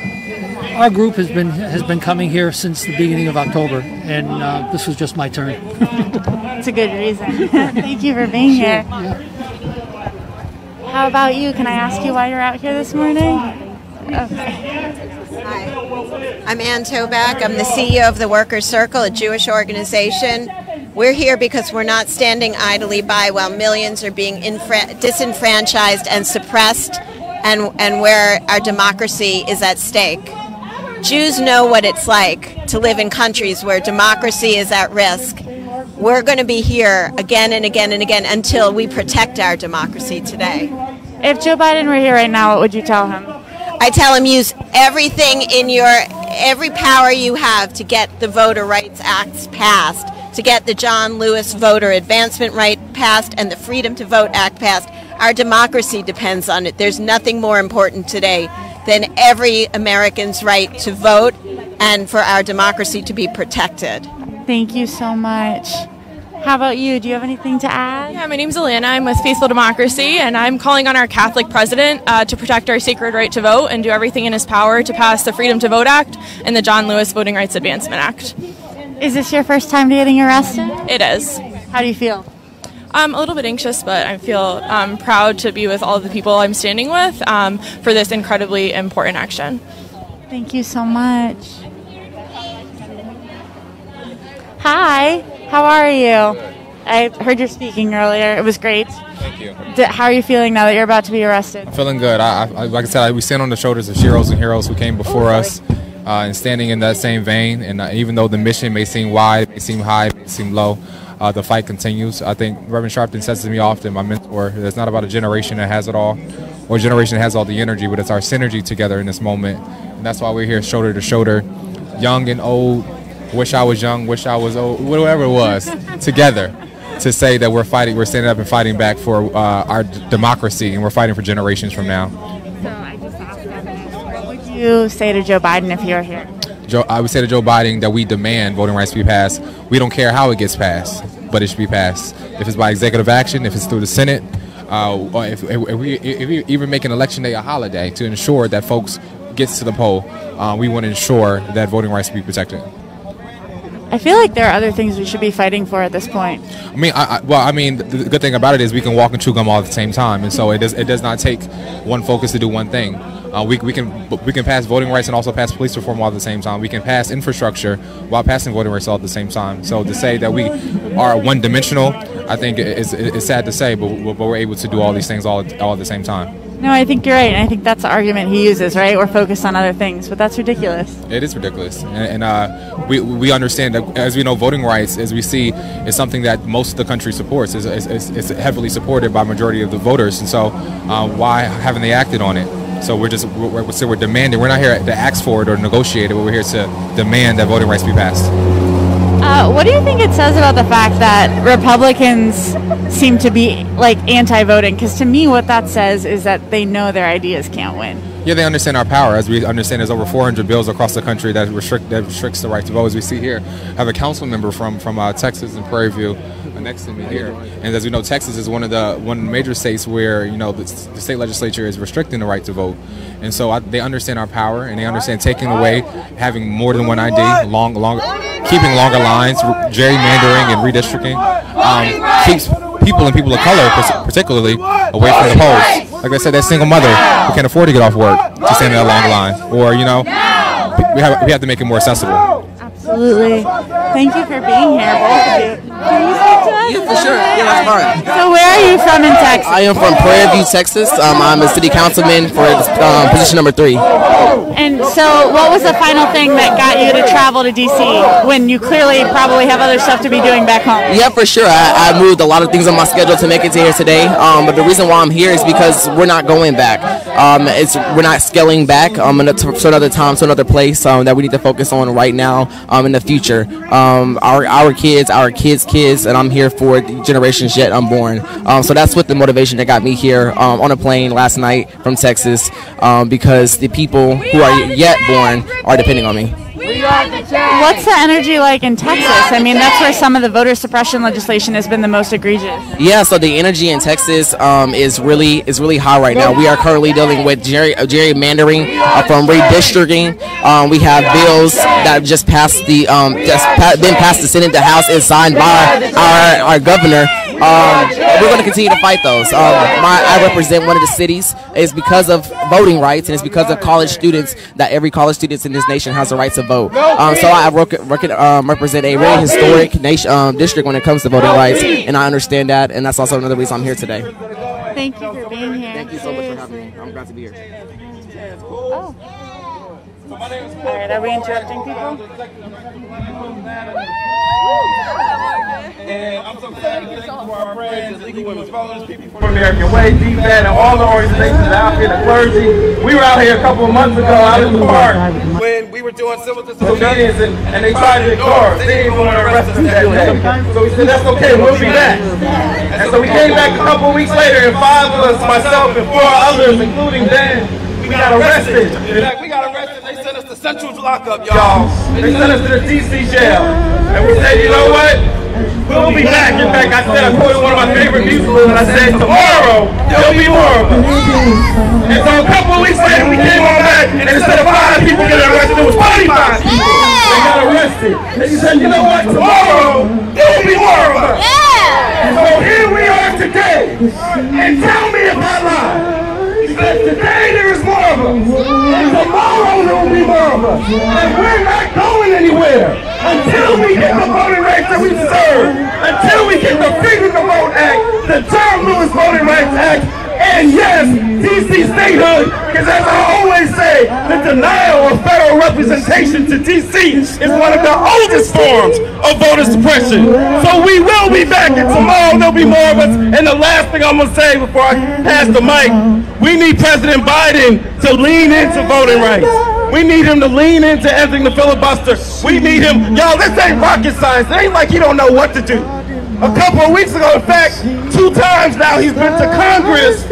our group has been coming here since the beginning of October, and this was just my turn. That's a good reason. Thank you for being here. Yeah. How about you? Can I ask you why you're out here this morning? Okay. Hi, I'm Ann Toback. I'm the CEO of the Workers' Circle, a Jewish organization. We're here because we're not standing idly by while millions are being disenfranchised and suppressed, and where our democracy is at stake. Jews know what it's like to live in countries where democracy is at risk. We're going to be here again and again and again until we protect our democracy today. If Joe Biden were here right now, what would you tell him? I tell him use everything in every power you have to get the Voter Rights Act passed, to get the John Lewis Voter Advancement Right passed and the Freedom to Vote Act passed. Our democracy depends on it. There's nothing more important today than every American's right to vote and for our democracy to be protected. Thank you so much. How about you? Do you have anything to add? Yeah, my name's Alana. I'm with Faithful Democracy, and I'm calling on our Catholic president to protect our sacred right to vote and do everything in his power to pass the Freedom to Vote Act and the John Lewis Voting Rights Advancement Act. Is this your first time getting arrested? It is. How do you feel? I'm a little bit anxious, but I feel proud to be with all of the people I'm standing with for this incredibly important action. Thank you so much. Hi, how are you? I heard you speaking earlier. It was great. Thank you. How are you feeling now that you're about to be arrested? I'm feeling good. Like I said, we stand on the shoulders of heroes and heroes who came before us, and standing in that same vein. And even though the mission may seem wide, may seem high, may seem low, the fight continues. I think Reverend Sharpton says to me often, my mentor, it's not about a generation that has it all, or a generation that has all the energy, but it's our synergy together in this moment. And that's why we're here shoulder to shoulder, young and old, wish I was young, wish I was old, whatever it was, together to say that we're fighting, we're standing up and fighting back for our democracy, and we're fighting for generations from now. So I just asked what would you say to Joe Biden if he were here? I would say to Joe Biden that we demand voting rights be passed. We don't care how it gets passed, but it should be passed. If it's by executive action, if it's through the Senate, or if we even make an election day a holiday to ensure that folks gets to the poll, we want to ensure that voting rights be protected. I feel like there are other things we should be fighting for at this point. I mean, the good thing about it is we can walk and chew gum all at the same time, and so it does not take one focus to do one thing. We can pass voting rights and also pass police reform all at the same time. We can pass infrastructure while passing voting rights all at the same time. So to say that we are one-dimensional, I think it's sad to say, but we're able to do all these things all at the same time. No, I think you're right, and I think that's the argument he uses, right? We're focused on other things, but that's ridiculous. It is ridiculous, and we understand that, as we know, voting rights, as we see, is something that most of the country supports. It's heavily supported by majority of the voters, and so why haven't they acted on it? So we're demanding. We're not here to ask for it or negotiate it, but we're here to demand that voting rights be passed. What do you think it says about the fact that Republicans seem to be like anti-voting? Because to me, what that says is that they know their ideas can't win. Yeah, they understand our power. As we understand, there's over 400 bills across the country that restricts the right to vote. As we see here, I have a council member from Texas and Prairie View next to me here. And as we know, Texas is one of the major states where the state legislature is restricting the right to vote. And so they understand our power, and they understand taking away, having more than one ID, keeping longer lines, gerrymandering and redistricting keeps people and people of color, particularly, away from the polls. Like I said, that single mother who can't afford to get off work to stand in that long line, or we have to make it more accessible. Absolutely. Thank you for being here, both of you. Can you speak to us? Yeah, for sure. Yeah, that's fine. So where are you from in Texas? I am from Prairie View, Texas. I'm a city councilman for position number 3. And so what was the final thing that got you to travel to D.C. when you clearly probably have other stuff to be doing back home? Yeah, for sure. I moved a lot of things on my schedule to make it to here today. But the reason why I'm here is because we're not going back. We're not scaling back to another time, to another place that we need to focus on right now in the future. Our kids, and I'm here for generations yet unborn. So that's what the motivation that got me here on a plane last night from Texas, because the people who are yet born are depending on me. What's the energy like in Texas? I mean, that's where some of the voter suppression legislation has been the most egregious. Yeah, so the energy in Texas is really high right now. We are currently dealing with gerrymandering from redistricting. We have bills that just passed been passed the Senate, the House, and signed by our governor. We're going to continue to fight those. I represent one of the cities. It's because of voting rights, and it's because of college students that every college student in this nation has the right to vote. So I represent a very historic district when it comes to voting rights, and I understand that, and that's also another reason I'm here today. Thank you for being here. Thank you so much for having me. I'm glad to be here. Oh. All right, are we interrupting people? And I'm so glad to thank you for our friends, Legal Women's Voters, People for American Way, DFAT, and all the organizations out here, the clergy. We were out here a couple of months ago out in the park when we were doing civil disobedience, and they tried to ignore us. They didn't even want to arrest us that day. So we said, that's okay, we'll be back. And so we came back a couple of weeks later, and 5 of us, myself and 4 others, including Dan, we got arrested. We got arrested. They sent us to Central lockup, y'all. They sent us to the DC jail. And we said, you know what? We'll be back. In fact, I quoted one of my favorite musicals, and I said, tomorrow, there'll be more of us. And so a couple of weeks later, we came on back, and instead of 5 people getting arrested, it was 45 people. They got arrested. And he said, you know what? Tomorrow, there'll be more of us. And so here we are today. And tell me if I lie. Because today there is more of us, and tomorrow there will be more of us, and we're not going anywhere until we get the voting rights that we deserve, until we get the Freedom to Vote Act, the John Lewis Voting Rights Act, and yes, DC statehood, because as I always say, the denial of federal representation to DC is one of the oldest forms of voter suppression. So we will be back, and tomorrow there'll be more of us. And the last thing I'm going to say before I pass the mic, we need President Biden to lean into voting rights. We need him to lean into ending the filibuster. We need him. Y'all, this ain't rocket science. It ain't like he don't know what to do. A couple of weeks ago, in fact, 2 times now he's been to Congress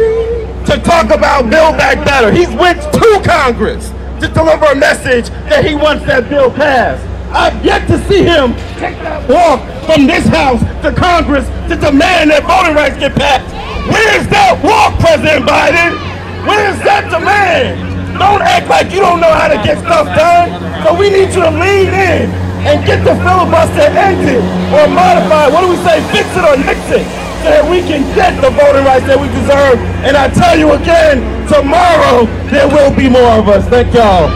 to talk about Build Back Better. He's went to Congress to deliver a message that he wants that bill passed. I've yet to see him take that walk from this house to Congress to demand that voting rights get passed. Where's that walk, President Biden? Where's that demand? Don't act like you don't know how to get stuff done. So we need you to lean in and get the filibuster ended or modified. What do we say? Fix it or nix it, so that we can get the voting rights that we deserve. And I tell you again, tomorrow there will be more of us. Thank y'all.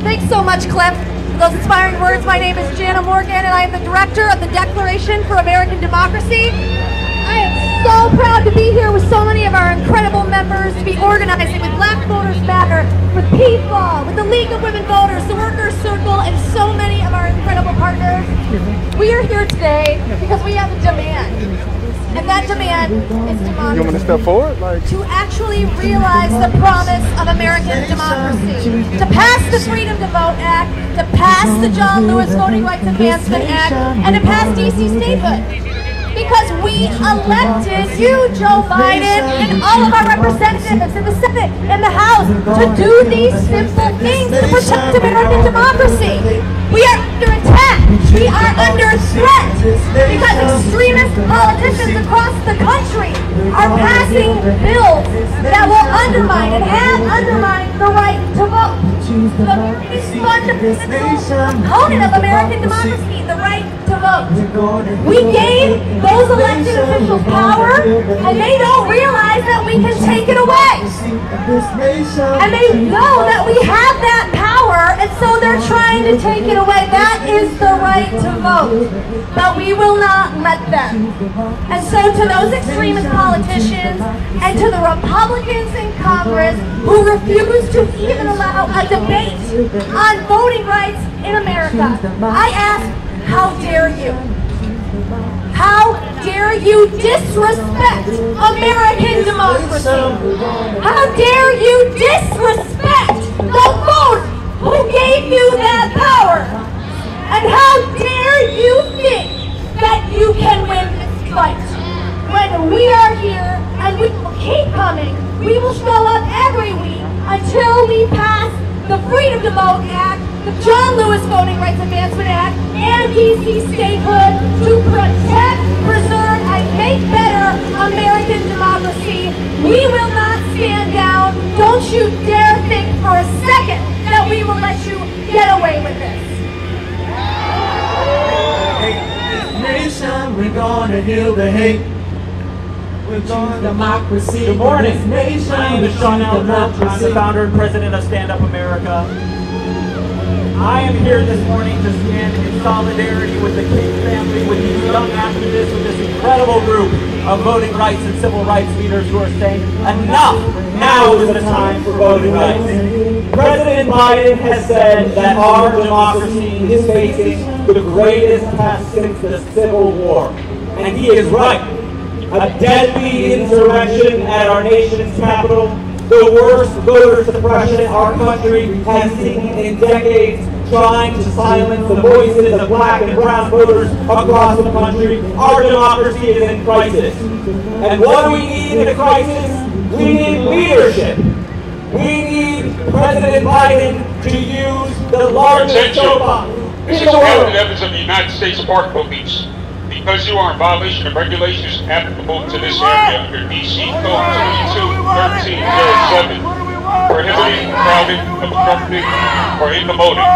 Thanks so much, Cliff. For those inspiring words, my name is Jana Morgan, and I am the director of the Declaration for American Democracy. I am so proud to be here with so many of our incredible members, to be organizing with Black Voters Matter, with PFAW, with the League of Women Voters, the Workers' Circle, and so many of our incredible partners. We are here today because we have a demand. And that demand is You want to step forward? to actually realize the promise of American democracy, to pass the Freedom to Vote Act, to pass the John Lewis Voting Rights Advancement Act, and to pass DC statehood. Because we elected you, Joe Biden, and all of our representatives in the Senate and the House to do these simple things to protect American democracy. We are under attack. We are under threat because extremist politicians across the country are passing bills that will undermine and have undermined the right to vote. The most fundamental component of American democracy, the right to vote. We gave those elected officials power, and they don't realize that we can take it away. And they know that we have that power, and so they're trying to take it away. That is the right to vote. But we will not let them. And so to those extremist politicians and to the Republicans in Congress who refuse to even allow a debate on voting rights in America, I ask, how dare you? How dare you disrespect American democracy? How dare you disrespect the voters who gave you that power? And how dare you think that you can win this fight? When we are here and we will keep coming, we will show up every week until we pass the Freedom to Vote Act, the John Lewis Voting Rights Advancement Act, and DC statehood to protect, preserve, and make better American democracy. We will not stand down. Don't you dare think for a second that we will let you get away with this. Nation, we're gonna heal the hate. We're gonna democracy. Good morning. Nation, My name is Sean Elder. I'm the founder and president of Stand Up America. I am here this morning to stand in solidarity with the King family, with these young activists, with this incredible group of voting rights and civil rights leaders who are saying, enough! Now is the time for voting rights. President Biden has said that our democracy is facing the greatest test since the Civil War. And he is right. A deadly insurrection at our nation's capital, the worst voter suppression our country has seen in decades, trying to silence the voices of black and brown voters across the country. Our democracy is in crisis. And what do we need in a crisis? We need leadership. We need President Biden to use the largest soapbox This in is the Captain world. Evans of the United States Park Police. Because you are in violation of regulations applicable to this area under DC Code 22-1307, prohibiting, crowding, obstructing, or incommoding.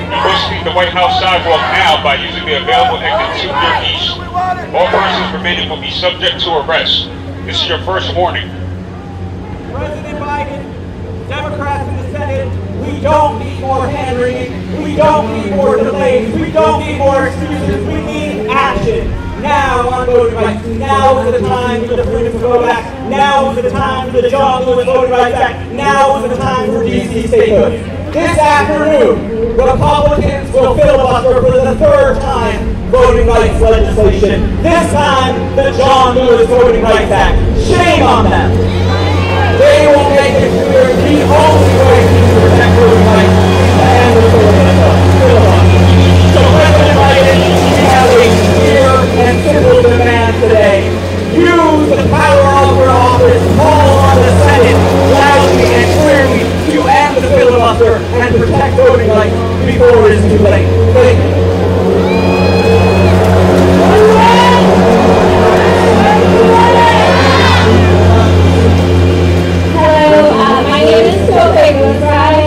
You must leave the White House sidewalk now by using the available exit to your east. All persons remaining will be subject to arrest. This is your first warning. President Biden, Democrats in the Senate, we don't need more hand-wringing. We don't need more delays. We don't need more excuses. We need action. Now on voting rights. Now is the time for the Freedom to Vote Act. Now is the time for the John Lewis Voting Rights Act. Now is the time for DC statehood. This afternoon, Republicans will filibuster for the third time voting rights legislation. This time, the John Lewis Voting Rights Act. Shame on them. They will make it clear the only way to protect voting rights is to end the filibuster. So President Biden, we have a clear and simple demand today. Use the power of your office, call on the Senate loudly and clearly to end the filibuster and protect voting rights before it is too late. Thank you. My name is Sophie Woodfry.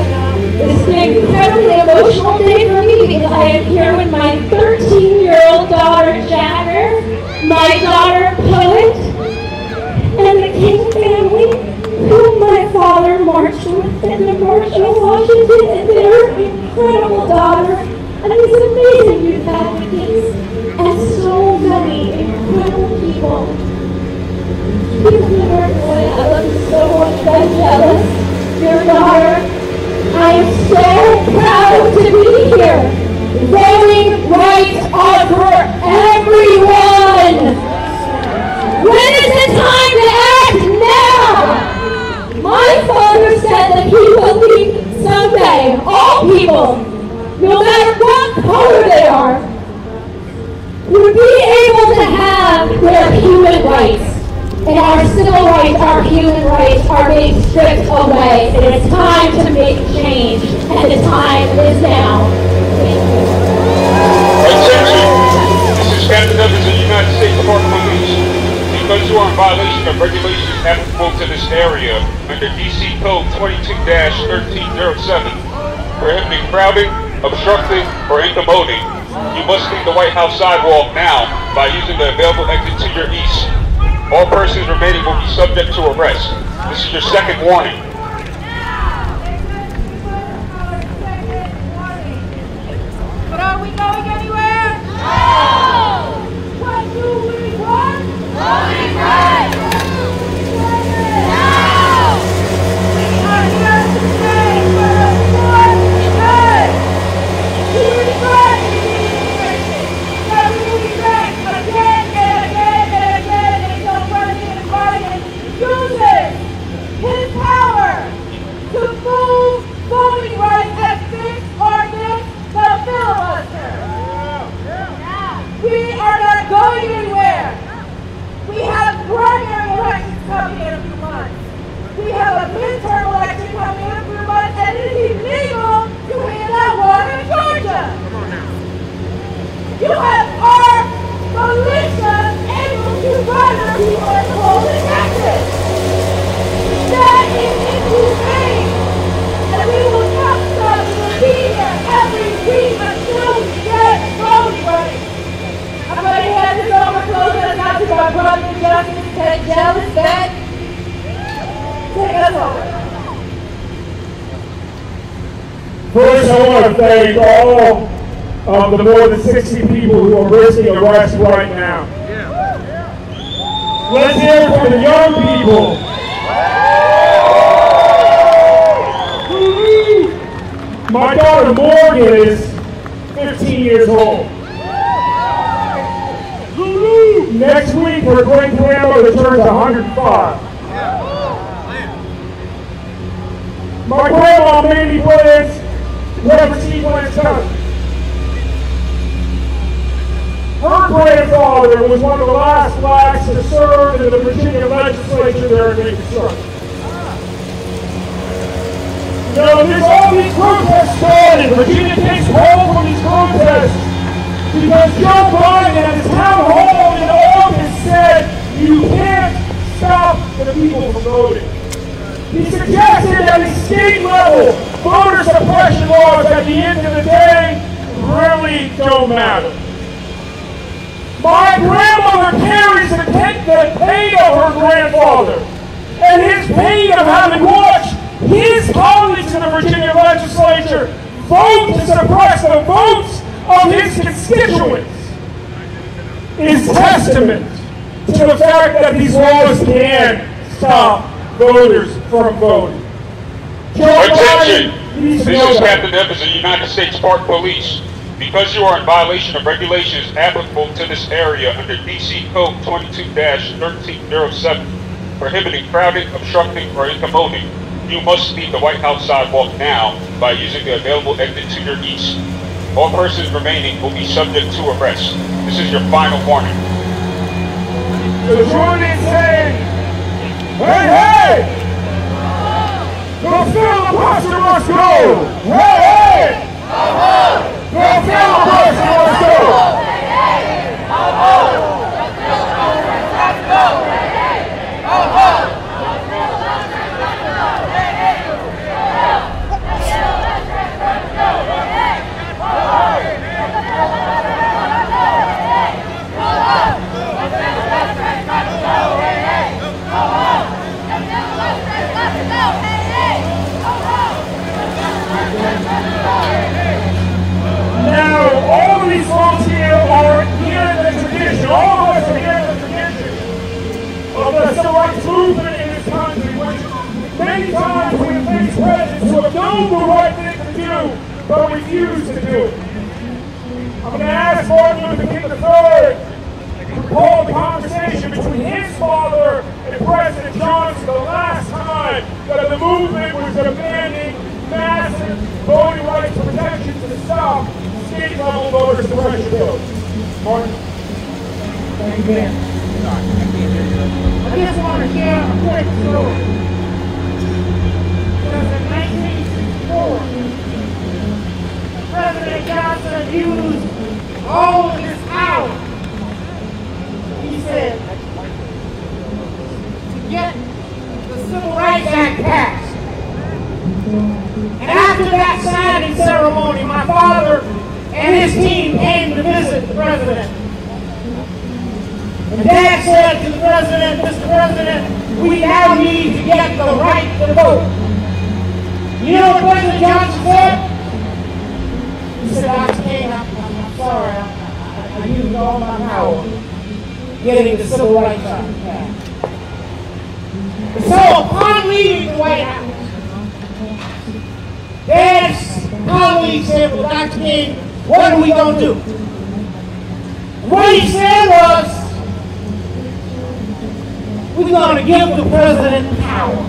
This is an incredibly emotional day for me because I am here with my 13-year-old daughter, Jagger, my daughter, Poet, and the King family, whom my father marched with in the March on Washington, and their incredible daughter, and these amazing youth advocates, and so many incredible people. People from the Northwood, I love you so much, I'm jealous. Your daughter, I am so proud to be here. Voting rights are for everyone. When is it time to act now? My father said that he believed someday all people, no matter what color they are, would be able to have their human rights. And our civil rights, our human rights are being stripped away. It is time to make change, and the time is now. Attention! This is Captain Evans of the United States Park Police. Because you are in violation of regulations applicable to this area under DC Code 22-1307, prohibiting crowding, obstructing, or incommoding, you must leave the White House sidewalk now by using the available exit to your east. All persons remaining will be subject to arrest. This is your second warning. But are we going anywhere? No! What do we want? Voting rights! No! We are here to stay for the poor good! We regret that we regret again and again and again until President Biden uses his power to move voting rights and fix or nix the filibuster. We are not going anywhere. We have primary elections coming in a few months. We have a midterm election coming in a few months, and it is illegal to hand out water in Georgia. You have our militia able to murder people at the polls in Texas. That is inhumane, and we will not stop to be here every week until we get voting rights. I'm going to hand this over closer now to my brother in justice, Ted Jealous. Ted, take us over. First, I want to thank all of the more than 60 people who are risking arrest right now. Let's hear it from the young people. My daughter Morgan is 15 years old. Next week, her great-grandmother turns 105. My grandma made me plans whatever she plans coming. Her grandfather was one of the last blacks to serve in the Virginia legislature there in Reconstruction. You know, all these protests started. Virginia takes hold from these protests because Joe Biden at his town hall in August said you can't stop the people from voting. He suggested at the state level voter suppression laws at the end of the day really don't matter. My grandmother carries the pain of her grandfather and his pain of having watched his colleagues in the Virginia legislature vote to suppress the votes of his constituents is testament to the fact that these laws can stop voters from voting. Attention! This is Captain Evans of the United States Park Police. Because you are in violation of regulations applicable to this area under DC Code 22-1307, prohibiting crowding, obstructing, or incommoding, you must leave the White House sidewalk now by using the available exit to your east. All persons remaining will be subject to arrest. This is your final warning. So join in saying, hey, hey! Go filibuster must go! Hey, hey! Go filibuster must go! Hey, hey! Now but refused to do it. I'm going to ask Martin Luther King III to hold the conversation between his father and President Johnson the last time that the movement was demanding massive voting rights protections to stop state-level voter suppression bills. Martin? Thank you, Ben. I just want to share a quick story. Because in 1964, President Johnson used all of his power, he said, to get the Civil Rights Act passed. And after that signing ceremony, my father and his team came to visit the president. And Dad said to the president, Mr. President, we now need to get the right to vote. You know what President Johnson said? He said, Dr. King, I'm sorry, I used all my power getting the Civil Rights Act passed. And so upon leaving the White House, Dad's colleague said, well, Dr. King, what are we going to do? And what he said was, we're going to give the president power.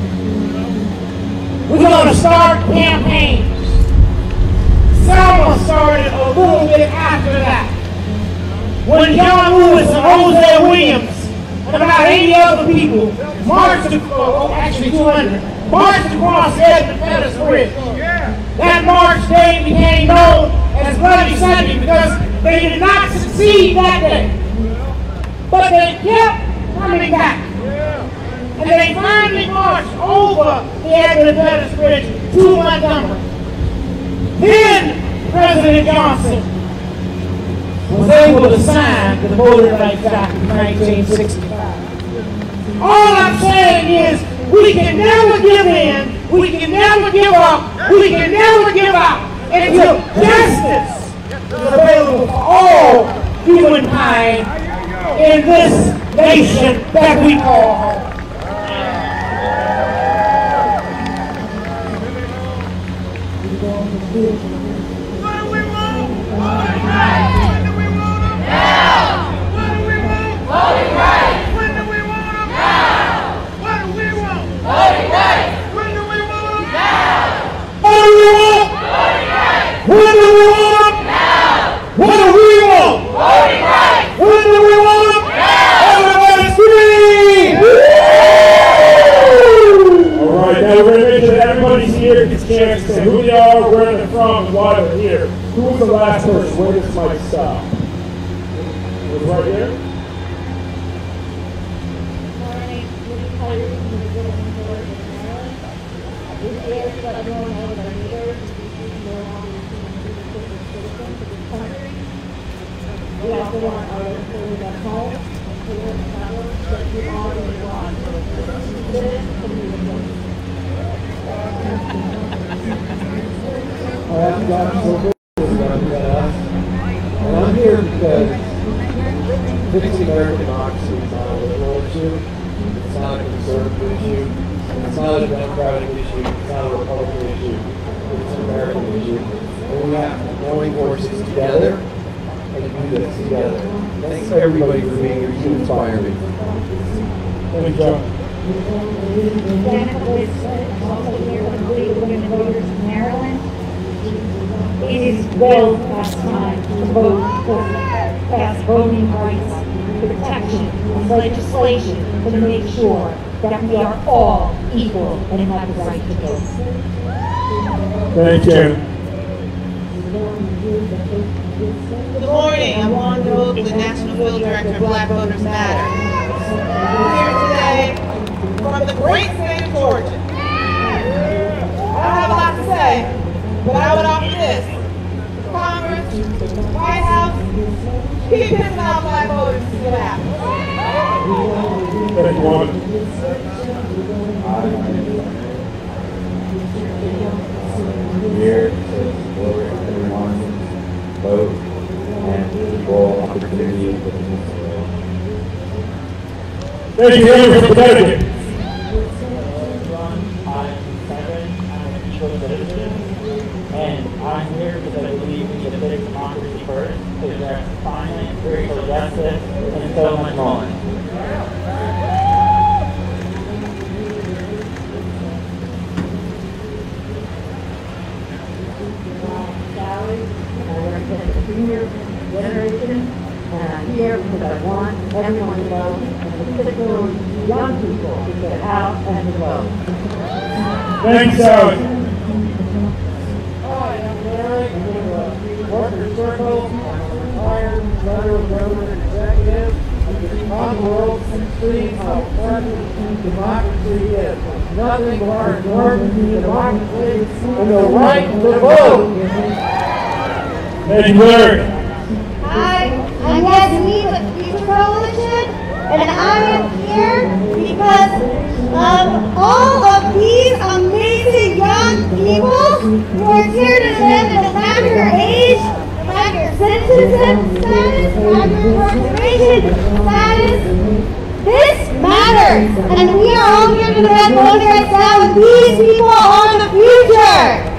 We're going to start campaigns. Selma started a little bit after that. When John Lewis and Hosea Williams and about 80 other people marched, actually 200, marched across the Edmund Pettus Bridge. That March day became known as Bloody Sunday because they did not succeed that day. But they kept coming back. And they finally marched over the Edmund Pettus Bridge to Montgomery. Then President Johnson was able to sign the Voting Rights Act in 1965. All I'm saying is we can never give in, we can never give up, we can never give out until justice is available for all humankind in this nation that we call home. What do we want? Voting rights. When do we want them? Now. What do we want? Voting rights. When do we want them? Now. What do we want? Voting rights. When do we want them? Now. What do we want? Voting rights. When do we want them? Now. What do we want? Voting rights. When do we want them? Now. Everybody scream! All right, now we're going to make sure that everybody's here gets a chance to say who they are, where they're from, and why they're here. Who was the last person? Where does this mic stop? It was right here? I'm here because fixing American democracy is not a liberal issue, it's not a conservative issue, it's not a democratic issue, it's not a Republican issue, it's an American issue. And we have to join forces together and do this together. Thanks everybody for being here. You inspire me. Thank you, John. It is well past time to vote for pass voting rights, protection, and legislation to make sure that we are all equal and have the right to vote. Thank you. Good morning. I'm Juan Doak, the National Field Director of Black Voters Matter. We're here today from the great state of Georgia. I don't have a lot to say, but I would offer this. Congress, White House, keep pissing off black voters to see what happens. Thank you, Juan. Here to support everyone, vote, and equal opportunity for the Thank you, Henry, for Connecticut. I'm Kevin, I'm a Detroit citizen, and I'm here vote, and particularly young people to get out and to vote. Thank you, Sally. Hi, I'm Larry. I'm with the Workers Circle. I'm a retired federal government executive. On the world, 16, how important democracy is. Nothing more important than democracy and the right to vote. Thank you, Larry. Hi, I'm Yasmin with Future Coalition, and I am here because of all of these amazing young people who are here to live in a happier age, happier citizenship status, happier incarceration status. This matters, and we are all here to defend voting rights now, and these people are the future.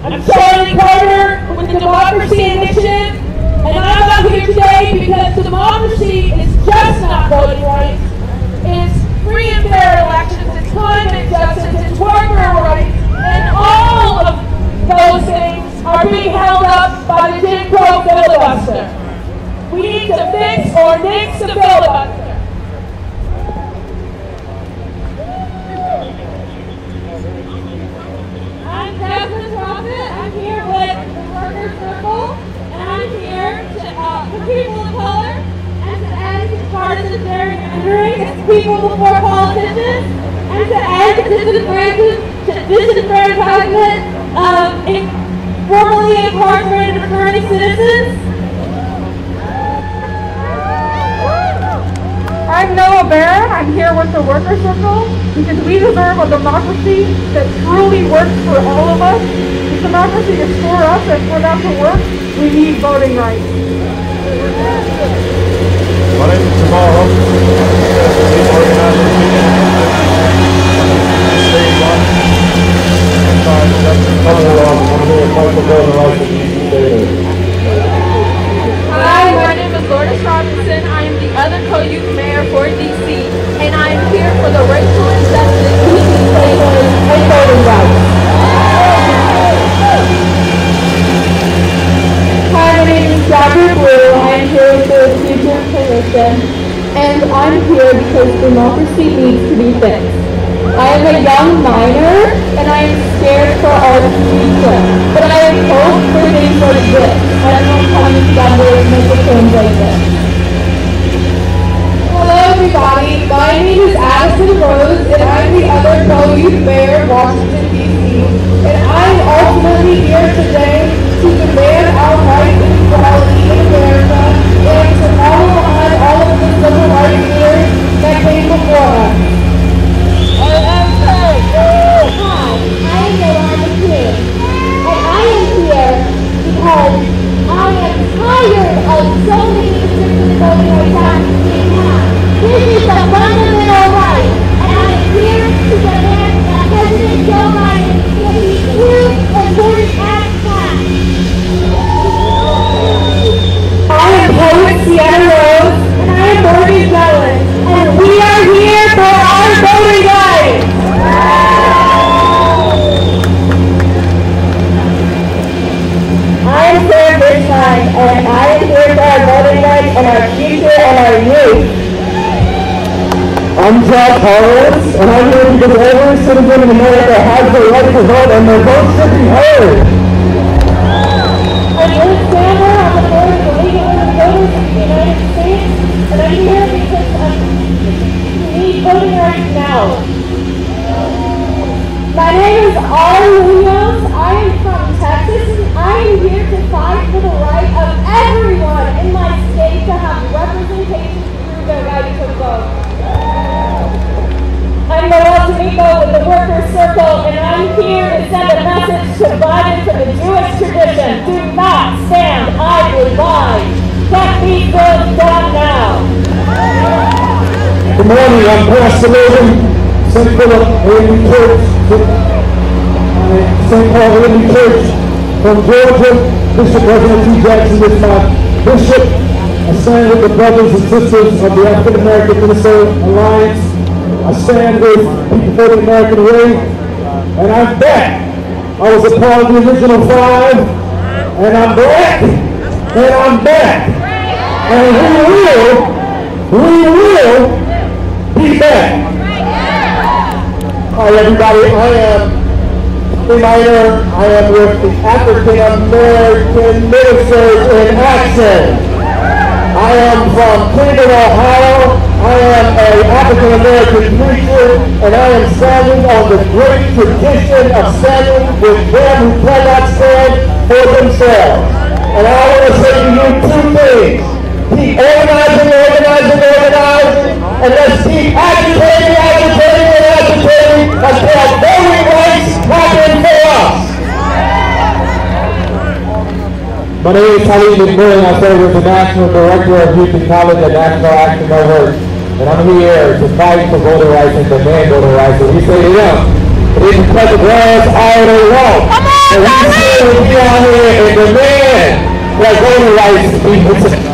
I'm Charlie Carter with the Democracy Initiative, and I'm out here today because democracy is just not voting rights. It's free and fair elections, it's climate justice, it's worker rights, and all of those things are being held up by the Jim Crow filibuster. We need to fix or nix the filibuster. I'm Jasmine Profit. I'm here with the Workers Circle, and I'm here for people of color and to end partisan gerrymandering. It's people before politicians, and to end disenfranchisement of formerly incarcerated fraternity citizens. I'm Noah Barra. I'm here with the Workers Circle because we deserve a democracy that truly works for all of us. This democracy is for us, and for that to work, we need voting rights. My name is Jamal Humphrey. I'm organizer Hi, my name is Lourdes Robinson. I am the other co-youth mayor for DC, and I am here for the racial injustice, decent slavery, and voting rights. Hi, my name is Gabby Blue. I am here with the Future Coalition, and I'm here because democracy needs to be fixed. I am a young miner, and I am scared for our future, but I have hope for things like this. I don't know how many members make a change like this. Hello everybody, my name is Addison Rose, and I'm the other co-youth mayor of Washington, D.C. And I'm ultimately here today to demand our rights and equality in America, and to follow behind all of the civil rights leaders that came before us. Hi, I am Yolanda King, and I am here because I am tired of so many restrictions voting rights acts being passed. This is a fundamental right, and I am here to demand that President Joe Biden get these two important acts passed. I am poet Sienna Rose, and I am Morgan Mellon, and we are here for our voting rights! I am Sarah Bridgeline, and I am here for our voting rights and our future and our youth. I'm Jack Collins, and I'm here because every citizen in America has the right to vote, and their vote should be heard. I'm Liz Sandler. I'm the board of the League of Women Voters in the United States, and I'm here because we need voting rights now. My name is Ari Williams. I am from Texas, and I am here to fight for the right of everyone in my state to have representation through their right to vote. I'm Noel D'Amico with the Workers Circle, and I'm here to send a message to Biden for the Jewish tradition. Do not stand idly by. Get these bills done now. Good morning, I'm Pastor Logan, St. Philip A.M. Church, St. Paul A.M. Church from Georgia. Bishop Reverend T. Jackson is my bishop. I stand with the brothers and sisters of the African American Minnesota Alliance. I stand with people for the American way, and I'm back. I was a part of the original 5, and I'm black, and I'm back. And we will be back. Hi everybody, I am Mcmillan. I am with the African American Ministers in Action. I am from Cleveland, Ohio. I am an African American preacher, and I am standing on the great tradition of standing with them who cannot stand for themselves. And I want to say to you two things. Keep organizing, and let's keep agitating until voting rights happen for us. My name is Mcmillan. I serve as the National Director of Youth and College at National Action No Hurt. And I'm here to fight for voting rights and demand voting rights. And we say to them, they can cut the grass all they want. And we still be out here and demand that voting rights be protected.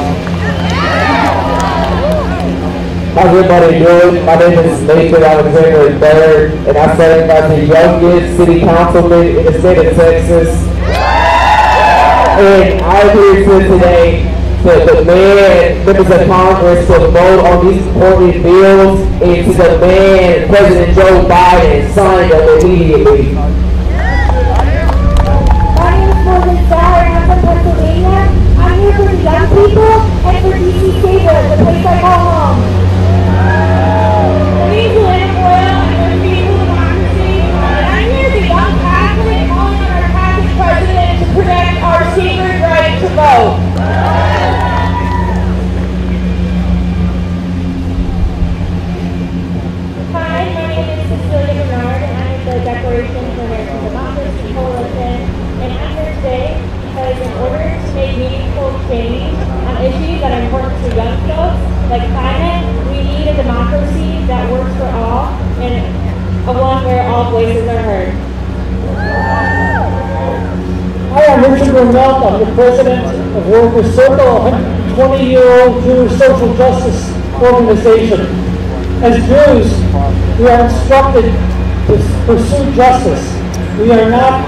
How's everybody doing? My name is Nathan Alexander III, and I serve as the youngest city councilman in the state of Texas. And I'm here today to demand members of Congress to vote on these important bills and to demand President Joe Biden sign them immediately. My name is Starr, and I'm from Pennsylvania. I'm here for the young people and for DC State, the place I call home. My name is I'm here as a young Catholic calling on our Catholic president to protect our sacred right to vote. Hi, my name is Bernard, and I'm the Declaration for American Democracy Coalition, and I'm here today because in order to make meaningful change on issues that are important to young folks, like climate, we need a democracy that works for all and a one where all voices are heard. Hi, I'm Richard Rommel. I'm the president of Workers Circle, a 20-year-old Jewish social justice organization. As Jews, we are instructed to pursue justice. We are not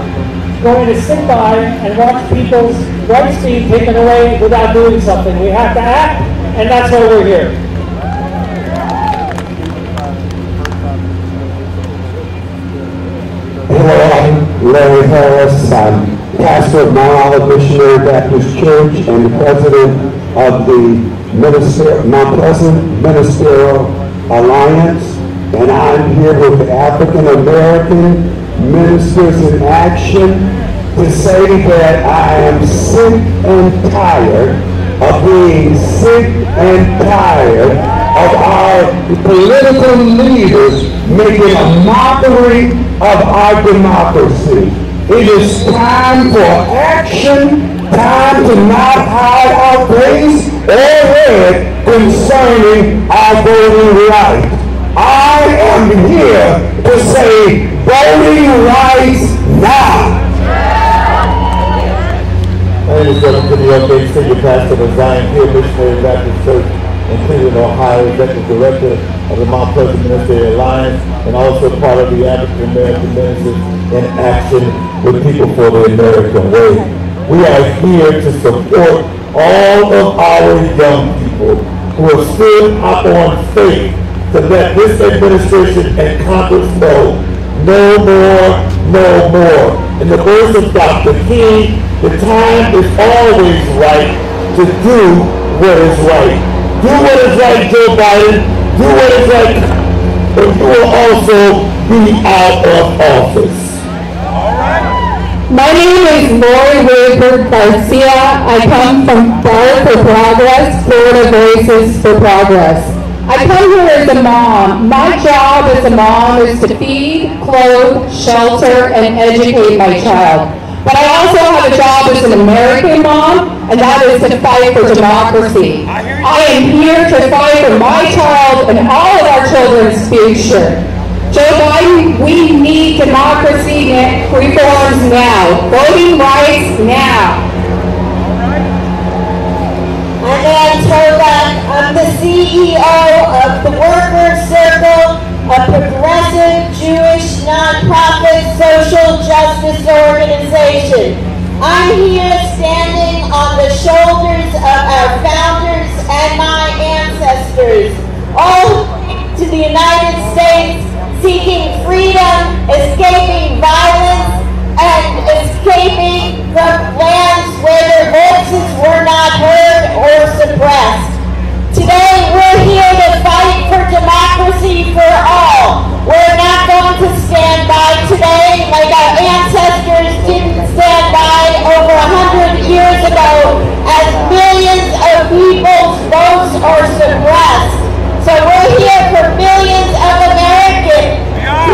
going to sit by and watch people's rights being taken away without doing something. We have to act, and that's why we're here. Hello, I'm Larry Harris. I'm pastor of Mount Olive Missionary Baptist Church and the president of the Mount Pleasant Ministerial Alliance. And I'm here with the African American Ministers in Action to say that I am sick and tired of being sick and tired of our political leaders making a mockery of our democracy. It is time for action, time to not hide our face or head concerning our voting rights. I am here to say voting rights now. My name is Reverend Video Gates, Senior Pastor of Zion Hill Missionary Baptist Church in Cleveland, Ohio, Executive Director of the Mount Pleasant Ministerial Alliance, and also part of the African American Ministers in Action with People for the American Way. We are here to support all of our young people who have stood up on faith to let this administration and Congress know no more, no more. In the words of Dr. King, the time is always right to do what is right. Do what is right, Joe Biden. Do what is right, but you will also be out of office. My name is Lori Wilbur Garcia. I come from Bar for Progress, Florida Voices for Progress. I come here as a mom. My job as a mom is to feed, clothe, shelter, and educate my child. But I also have a job as an American mom, and that is to fight for democracy. I am here to fight for my child and all of our children's future. Joe Biden, we need democracy reforms now. Voting rights now. I'm Ann Toback. I'm the CEO of the Workers Circle, a progressive Jewish nonprofit social justice organization. I'm here standing on the shoulders of our founders and my ancestors, all to the United States, seeking freedom, escaping violence, and escaping from lands where their voices were not heard or suppressed. Today, we're here to fight for democracy for all. We're not going to stand by today like our ancestors didn't stand by over 100 years ago as millions of people's votes are suppressed. So we're here for millions of American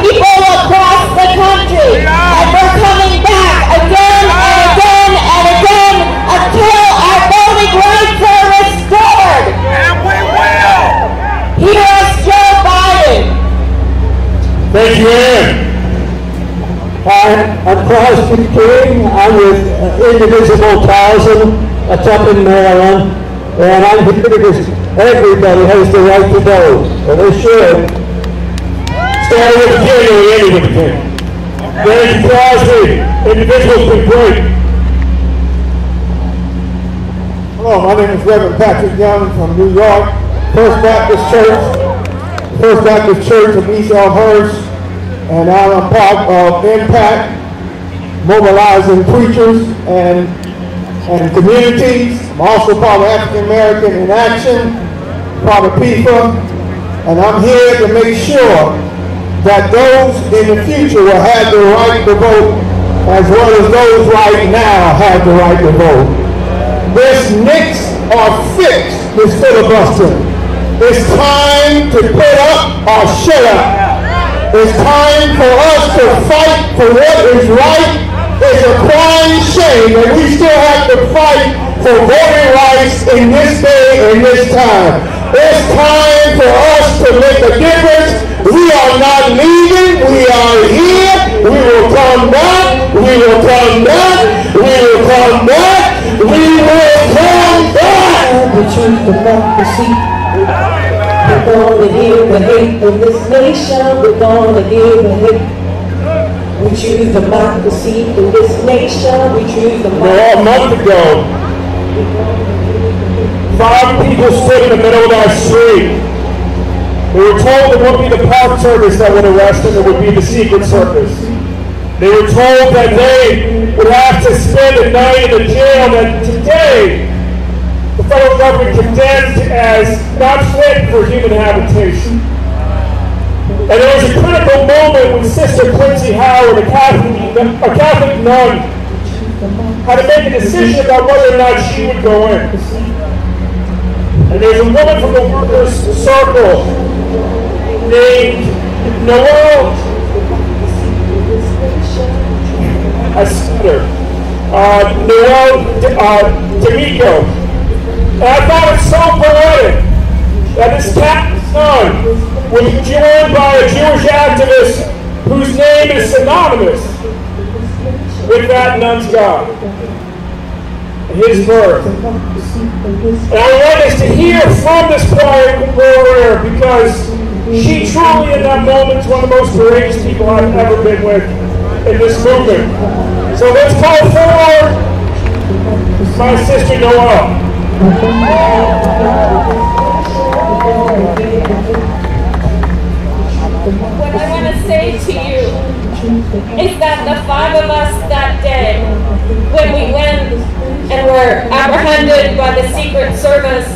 people across the country, and we're coming back again and again and again until our voting rights are restored. And we will! Hear us, Joe Biden. Thank you, Ann. I'm Crosby King. I'm with Indivisible 1000. That's up in Maryland. And I'm here because everybody has the right to vote. Well, they should. Starting with the king and ending with the king. Thank you, Crosby. Individual's been great. Hello, my name is Reverend Patrick Young from New York, First Baptist Church of East Elmhurst, and I'm a part of Impact, mobilizing preachers and communities. I'm also part of African American in Action, part of PIFA, and I'm here to make sure that those in the future will have the right to vote as well as those right now have the right to vote. This nix or fix this filibustering. It's time to put up or shut up. It's time for us to fight for what is right. It's a crying shame that we still have to fight for voting rights in this day and this time. It's time for us to make a difference. We are not leaving. We are here. We will come back. We will come back. We will come back. We will come back. We choose democracy. We're gonna give the hate in this nation. We're gonna give the hate. We choose democracy in this nation. We choose democracy. A month ago, 5 people stood in the middle of our street. They were told it wouldn't be the Park Service that would arrest them, it would be the Secret Service. They were told that they would have to spend a night in the jail that today the federal government condemned as not fit for human habitation. And there was a critical moment when Sister Quincy Howard, a Catholic nun, had to make a decision about whether or not she would go in. And there's a woman from the Workers' Circle named Noel D'Amico. And I thought it so poetic that this Catholic nun was joined by a Jewish activist whose name is synonymous with that nun's God, his birth. And I want us to hear from this warrior because she truly in that moment is one of the most courageous people I've ever been with in this movement. So let's call forward my sister Noel. What I want to say to you is that the 5 of us that day, when we went and were apprehended by the Secret Service,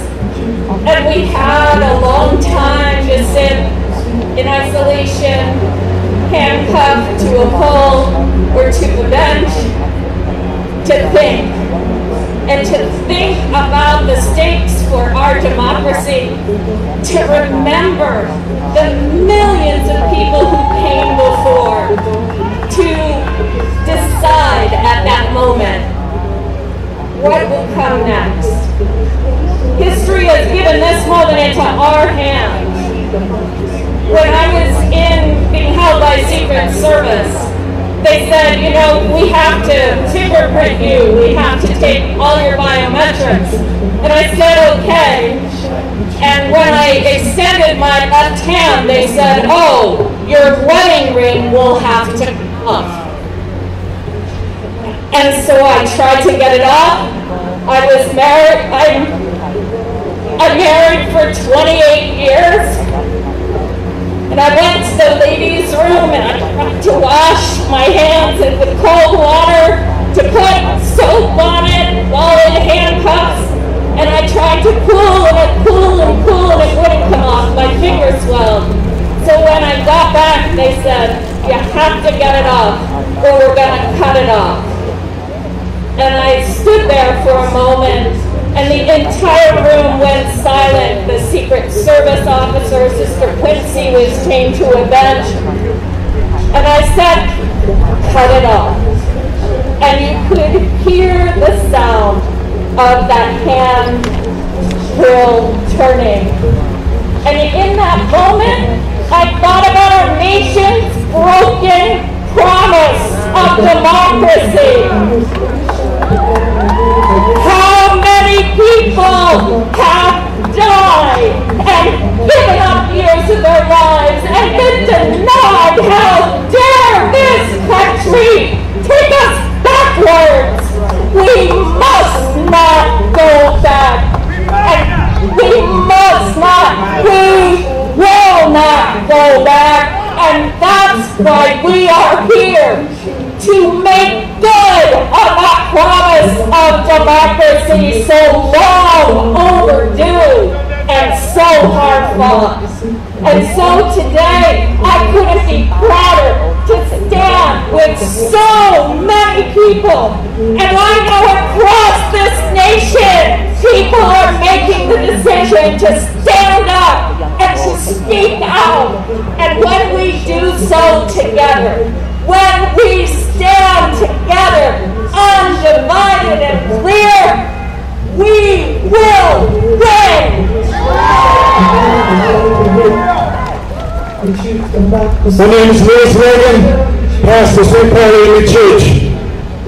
and we had a long time to sit in isolation, handcuffed to a pole or to the bench, to think. And to think about the stakes for our democracy, to remember the millions of people who came before, to decide at that moment what will come next. History has given this moment into our hands. When I was being held by Secret Service, they said, you know, we have to fingerprint you. We have to take all your biometrics. And I said, okay. And when I extended my left hand, they said, oh, your wedding ring will have to come off. And so I tried to get it off. I was married. I'm married for 28 years. And I went to the ladies' room and I tried to wash my hands with cold water, to put soap on it while in handcuffs. And I tried to pull and it wouldn't come off. My fingers swelled. So when I got back, they said, you have to get it off or we're going to cut it off. And I stood there for a moment and the entire room went silent. The Secret Service officer, Sister Quincy, came to a bench. And I said, cut it off. And you could hear the sound of that hand drill turning. And in that moment, I thought about our nation's broken promise of democracy. How many people have died and given up years of their lives and been denied? How dare this country take us backwards? We must not go back. And we must not, we will not go back. And that's why we are here, to make good on that promise of democracy so long overdue and so hard fought. And so today, I couldn't be prouder to stand with so many people. And I know across this nation, people are making the decision to stand up and to speak out. And when we do so together, when we stand together, undivided and clear, we will win! My name is Lewis Reagan, pastor St. Paul in the church.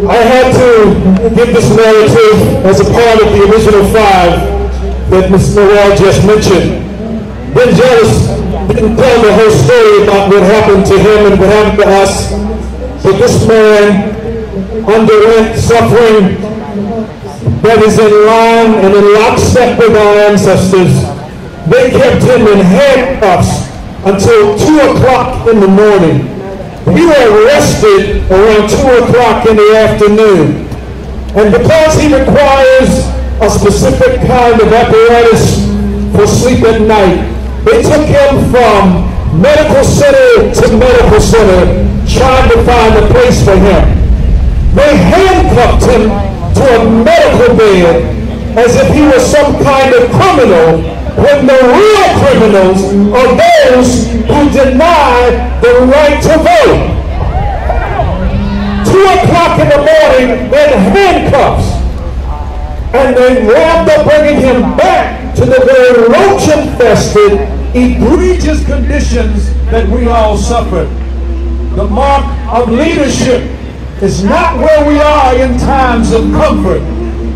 I had to give this narrative as a part of the original 5 that Ms. Noel just mentioned. Ben Jealous didn't tell the whole story about what happened to him and what happened to us, but this man underwent suffering that is in line and in lockstep with our ancestors. They kept him in handcuffs until 2 o'clock in the morning. We were arrested around 2 o'clock in the afternoon. And because he requires a specific kind of apparatus for sleep at night, they took him from medical center to medical center trying to find a place for him. They handcuffed him to a medical bed as if he was some kind of criminal, when the real criminals are those who deny the right to vote. 2 o'clock in the morning, they're in handcuffs. And they wound up bringing him back to the very roach-infested, egregious conditions that we all suffered. The mark of leadership is not where we are in times of comfort,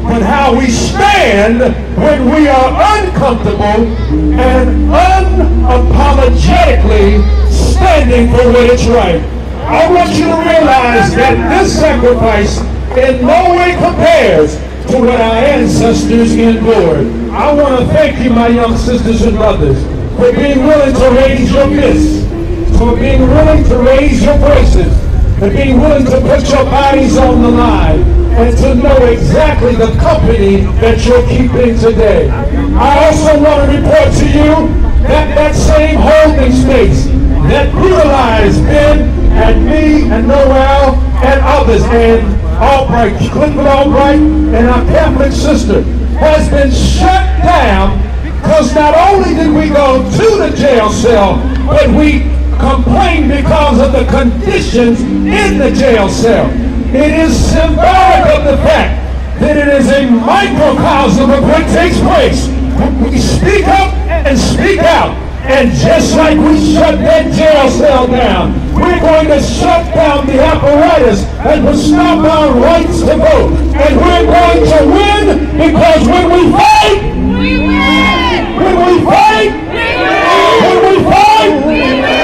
but how we stand when we are uncomfortable and unapologetically standing for what is right. I want you to realize that this sacrifice in no way compares to what our ancestors endured. I want to thank you, my young sisters and brothers, for being willing to raise your fists, for being willing to raise your voices, and being willing to put your bodies on the line, and to know exactly the company that you're keeping today. I also want to report to you that that same holding space that brutalized Ben and me and Noel and others and Albright, Clifford Albright and our Catholic sister, has been shut down because not only did we go to the jail cell, but we complained because of the conditions in the jail cell. It is symbolic of the fact that it is a microcosm of what takes place. We speak up and speak out. And just like we shut that jail cell down, we're going to shut down the apparatus that will stop our rights to vote. And we're going to win, because when we fight, we win. When we fight, we win. When we fight, we win.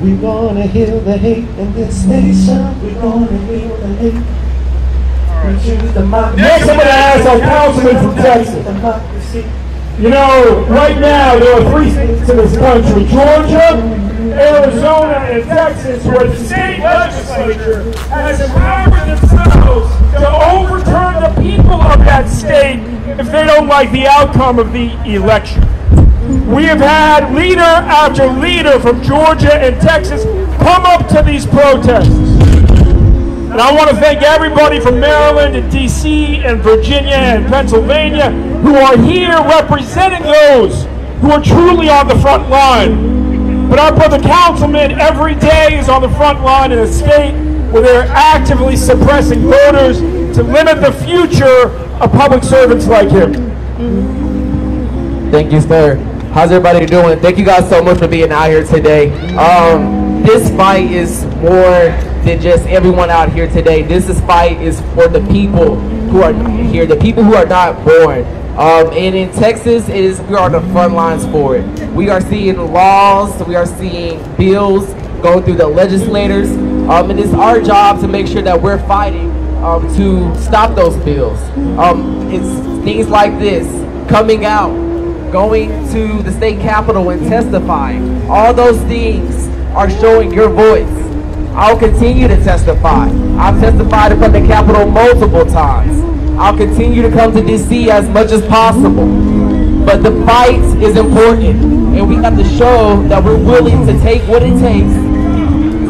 We're gonna heal the hate in this nation. We're gonna heal the hate. We choose democracy. Next, I'm going to ask our councilman from Texas. Democracy. You know, right now there are 3 states in this country, Georgia, Arizona, and Texas, where the state legislature has empowered themselves to overturn the people of that state if they don't like the outcome of the election. We have had leader after leader from Georgia and Texas come up to these protests. And I want to thank everybody from Maryland and D.C. and Virginia and Pennsylvania who are here representing those who are truly on the front line. But our brother councilman every day is on the front line in a state where they're actively suppressing voters to limit the future of public servants like him. Thank you, Starr. How's everybody doing? Thank you guys so much for being out here today. This fight is more than just everyone out here today. This fight is for the people who are here, the people who are not born. And in Texas, we are on the front lines for it. We are seeing laws, we are seeing bills go through the legislators, and it's our job to make sure that we're fighting to stop those bills. It's things like this, coming out, going to the state capitol and testifying. All those things are showing your voice. I'll continue to testify. I've testified in front of the Capitol multiple times. I'll continue to come to DC as much as possible. But the fight is important, and we have to show that we're willing to take what it takes.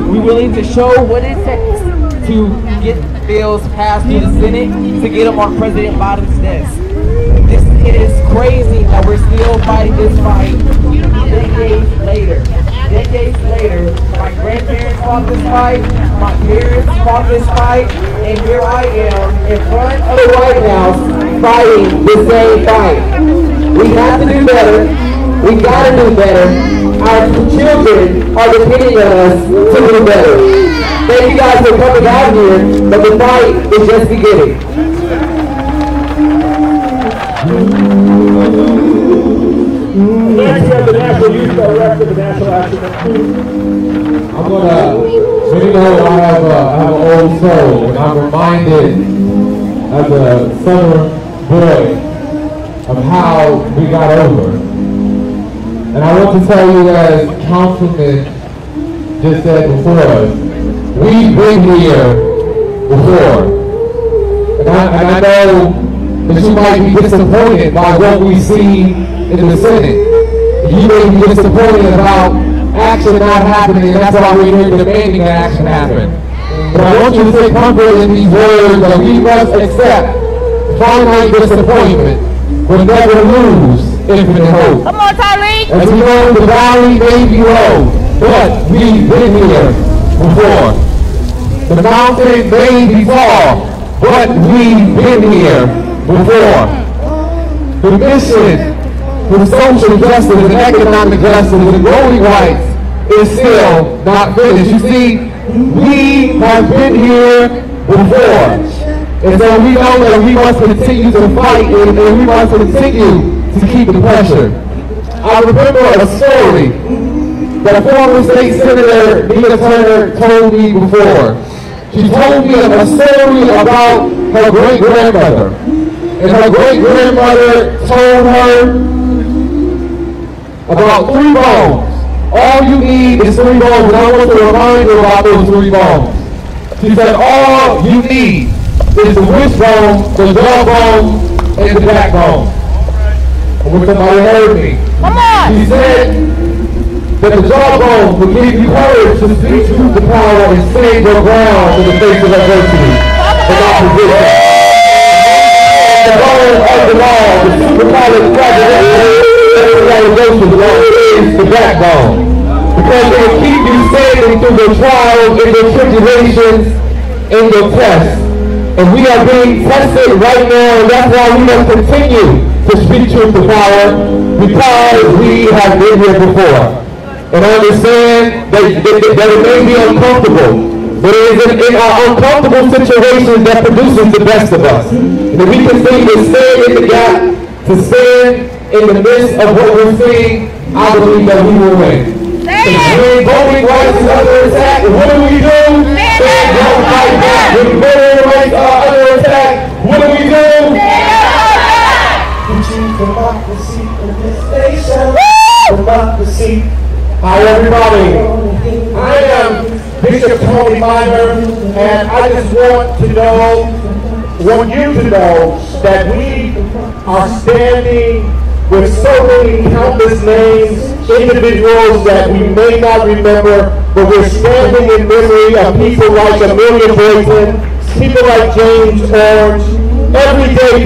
We're willing to show what it takes to get bills passed through the Senate, to get them on President Biden's desk. This is crazy that we're still fighting this fight decades later. Decades later, my grandparents fought this fight, my parents fought this fight, and here I am in front of the White House fighting the same fight. We have to do better. We gotta do better. Our children are depending on us to do better. Thank you guys for coming out here, but the fight is just beginning. Next, we have the National Youth Director of the National Action. I'm gonna, you know, I have an old soul, and I'm reminded as a summer boy of how we got over. And I want to tell you, as Councilman just said before us, we've been here before. And I know that you might be disappointed by what we see in the Senate. You may be disappointed about action not happening, and that's why we're here demanding that action happen. But I want you to take comfort in these words that we must accept finite disappointment, but never lose infinite hope. Come on, Tylee! As we know, the valley may be low, but we've been here before. The mountain may be tall, but we've been here before. The mission for social justice and economic justice and voting rights is still not finished. You see, we have been here before. And so we know that we must continue to fight and we must continue to keep the pressure. I remember a story that a former state senator, Nina Turner, told me before. She told me a story about her great-grandmother. And her great-grandmother told her about 3 bones. All you need is 3 bones, and I want to remind you about those 3 bones. She said all you need is the wishbone, the jawbone, and the backbone. And when somebody heard me, she said that the jawbone will give you courage to speak truth to power and stand your ground in the face of adversity and opposition. The bone of the law, the superpowered president, is the backbone. Because it will keep you standing through the trials and the tribulations and the tests. And we are being tested right now, and that's why we must continue to speak truth to power, because we have been here before. And I understand that it may be uncomfortable, but it is in our uncomfortable situations that produces the best of us. And if we continue to stand in the gap, to stand in the midst of what we're seeing, I believe that we will win. When voting rights is under attack, what do we do? Don't fight back. When voting rights are under attack, what do we do? We choose democracy in this nation. Democracy. Hi everybody, I am Bishop Tony Minor, and I just want you to know that we are standing with so many countless names, individuals that we may not remember, but we're standing in memory of people like Mcmillan, people like James Orange, everyday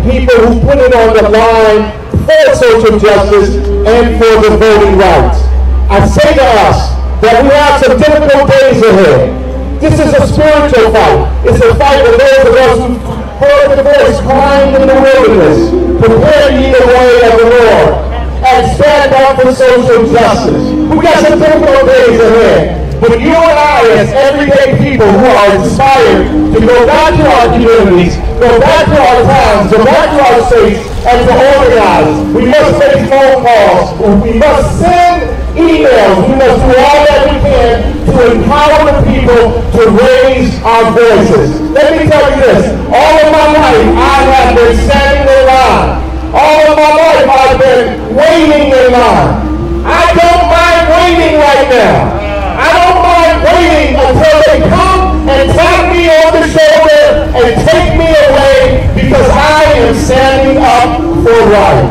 people who put it on the line for social justice and for the voting rights. I say to us that we have some difficult days ahead. This is a spiritual fight. It's a fight for those of us who heard the voice crying in the wilderness, prepare ye the way of the Lord, and stand up for social justice. We got some difficult days ahead. But you and I, as everyday people who are inspired to go back to our communities, go back to our towns, go back to our states, and to organize. We must make phone calls. We must send emails. We must do all that we can to empower the people to raise our voices. Let me tell you this. All of my life, I have been standing in line. All of my life, I've been waiting in line. I don't mind waiting right now. I don't mind waiting until they come and tap me on the shoulder and take me away, because I am standing up for right.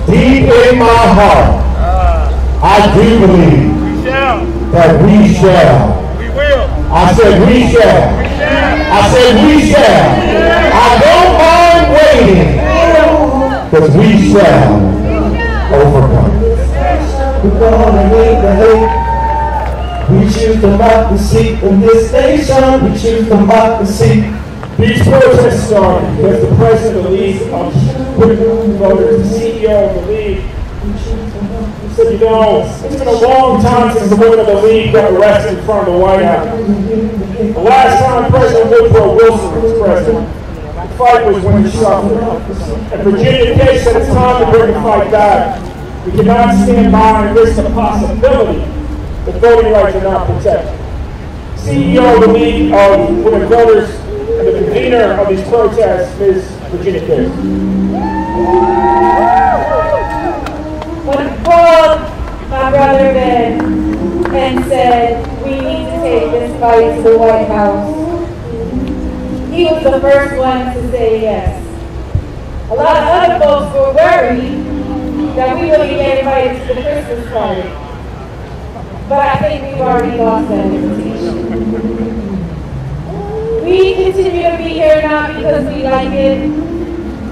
Deep in my heart, I do believe that we shall. We will. I said we shall. I said we shall. I don't mind waiting, because we shall overcome. We're gonna make the hate. We choose democracy in this nation. We choose democracy. These protests started because the president of the League of Women Voters, the CEO of the League, said, you know, it's been a long time since the women of the League got arrested in front of the White House. The last time President Woodrow Wilson was president, the fight was when he suffered. And Virginia K said it's time to bring the fight back. We cannot stand by and risk the possibility that voting rights are not protected. CEO of the League of Women Voters and the convener of these protests is Virginia K. When I called my brother Ben and said, we need to take this fight to the White House, he was the first one to say yes. A lot of other folks were worried that we wouldn't get invited to the Christmas party. But I think we've already lost that invitation. We continue to be here not because we like it,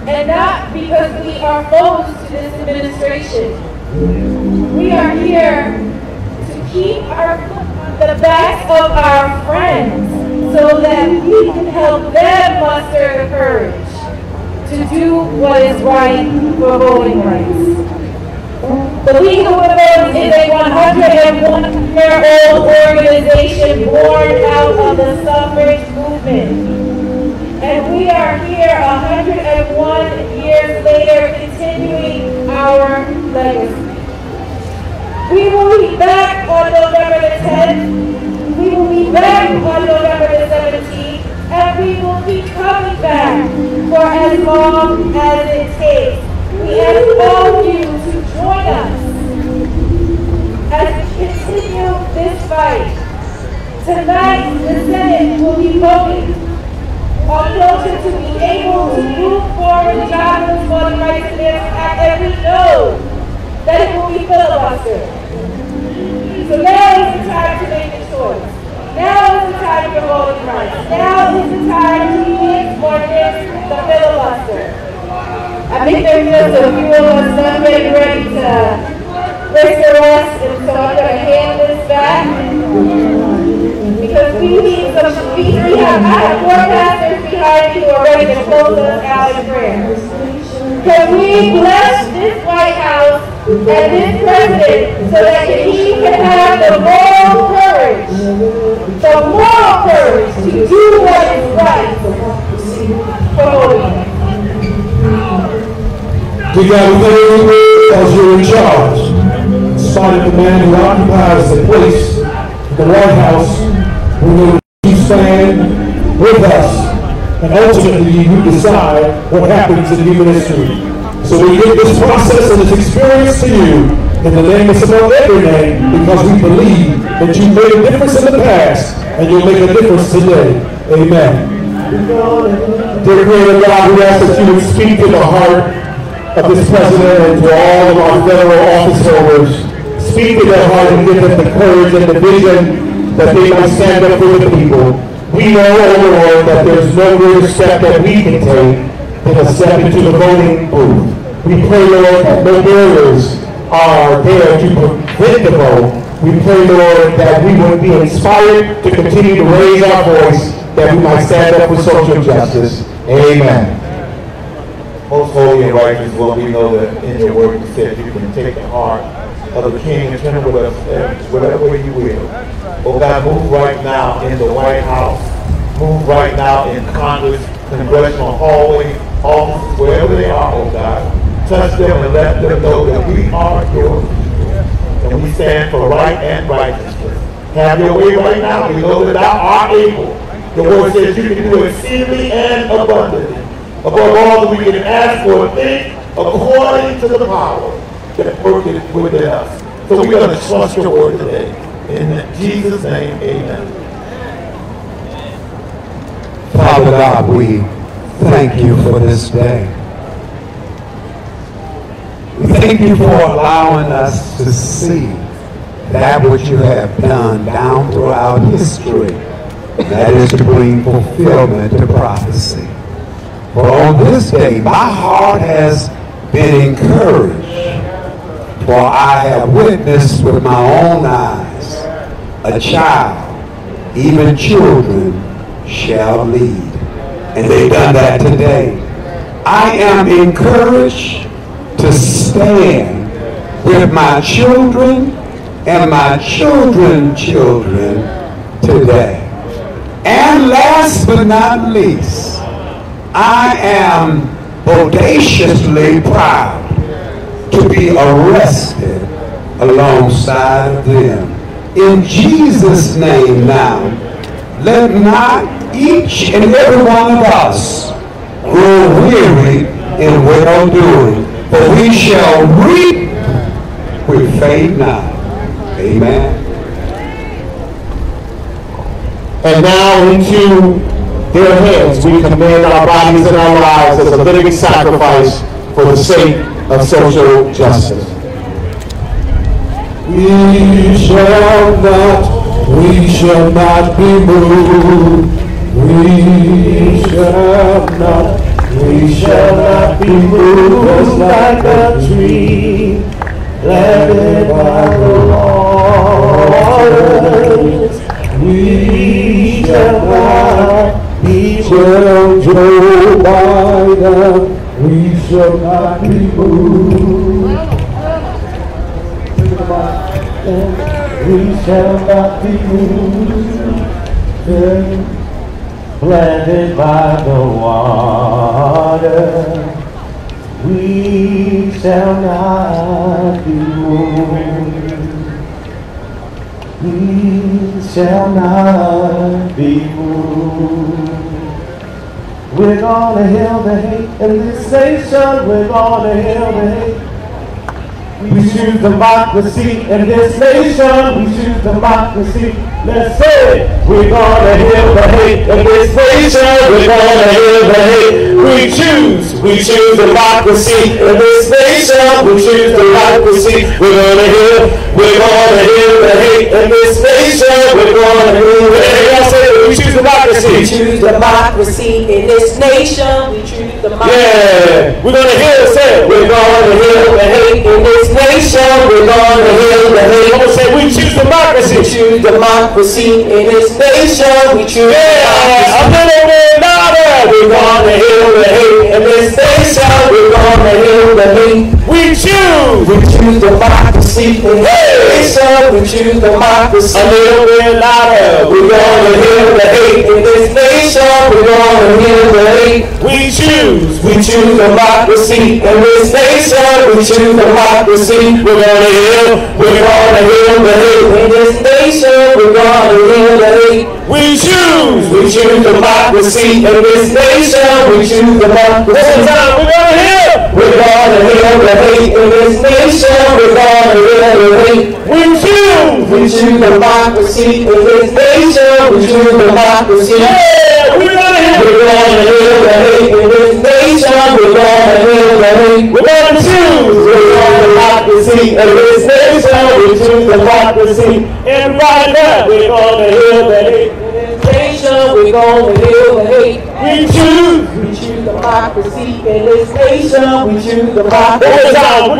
and not because we are opposed to this administration. We are here to keep the backs of our friends so that we can help them muster the courage to do what is right for voting rights. The League of Women is a 101-year-old organization born out of the suffrage movement. And we are here 101 years later continuing our legacy. We will be back on November the 10th. We will be back on November the 17th. And we will be coming back for as long as it takes. We ask all of you to join us as we continue this fight. Tonight, the Senate will be voting on motion to be able to move forward the Job Voting Rights Amendment Act, and we know that it will be filibustered. So now is the time to make a choice. Now is the time for voting rights. Now is the time to use or against the filibuster. I think there's just a few of us not getting ready to raise the rest, and so I'm going to hand this back. Because we need some, I have four pastors behind me who are ready to close us out in prayer. Can we bless this White House and this president so that he can have the moral courage to do what is right for voting? We got to as you're in charge. spite of the man who occupies the place at the White House, we know you stand with us, and ultimately you decide what happens in human history. So we give this process and this experience to you in the name that's above every name, because we believe that you made a difference in the past and you'll make a difference today. Amen. Dear Creator God, we ask that you would speak to the heart of this president and to all of our federal office holders. Speak to their heart and give them the courage and the vision that they might stand up for the people. We know, oh Lord, that there's no greater step that we can take than a step into the voting booth. We pray, Lord, that no barriers are there to prevent the vote. We pray, Lord, that we would be inspired to continue to raise our voice, that we might stand up for social justice. Amen. Most holy and righteous Lord, we know that in your word you said you can take the heart of the king and turn it whatever way you will. Oh God, move right now in the White House. Move right now in Congress, congressional hallway, offices, wherever they are, oh God. Touch them and let them know that we are your people. And we stand for right and righteousness. Have your way right now. We know that thou art able. The word says you can do exceedingly and abundantly. Above all that we can ask or think, according to the power that worketh within us. So we're going to trust your word today. In Jesus' name, amen. Father God, we thank you for this day. We thank you for allowing us to see that which you have done down throughout history. That is to bring fulfillment to prophecy. For on this day, my heart has been encouraged, for I have witnessed with my own eyes a child, even children shall lead. And they've done that today. I am encouraged to stand with my children and my children's children today. And last but not least, I am bodaciously proud to be arrested alongside of them. In Jesus' name now, let not each and every one of us grow weary in well-doing, for we shall reap with faith now. Amen. And now into their hands we commend our bodies and our lives as a living sacrifice for the sake of social justice. We shall not be moved. We shall not be moved, just like a tree planted by the waters. We shall not be moved. Joe Biden, we shall not be moved. We shall not be moved. Planted by the water, we shall not be moved. We shall not be moved. We're gonna heal the hate in this nation. We're gonna heal the hate. We choose democracy in this nation. We choose democracy. Let's say it. We're gonna heal the hate in this nation. We're gonna heal the hate. We choose democracy in this nation. We choose democracy. We're gonna heal the hate in this nation. We're gonna heal the hate. We choose democracy. We choose democracy in this nation. We choose democracy. Yeah, we're gonna heal. Say it. We're gonna heal the hate in this nation. We're gonna heal the hate. I'm gonna say we choose democracy. We choose democracy in this nation. We choose democracy. A little bit louder. We're gonna heal the hate in this nation. we're gonna heal the hate. We choose democracy in this nation. We choose democracy. A little bit louder. We're gonna heal the hate in this nation. We're gonna heal the hate. We choose democracy in this nation. We choose democracy. We're gonna heal the hate in this nation. We're gonna heal the hate. We choose democracy in this nation. We choose democracy. One time, we're gonna heal the hate in this nation. We're gonna heal the hate. We choose democracy in this nation. We choose democracy. Yeah, we're gonna heal the hate in this nation. We're gonna heal the hate. We're gonna choose democracy in this nation. We choose democracy. Everybody there, we're gonna heal the hate. We're gonna heal the hate. We choose democracy in this nation. We choose democracy. One time,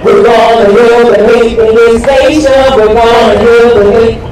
we're gonna heal the hate in this nation. We're gonna heal the hate.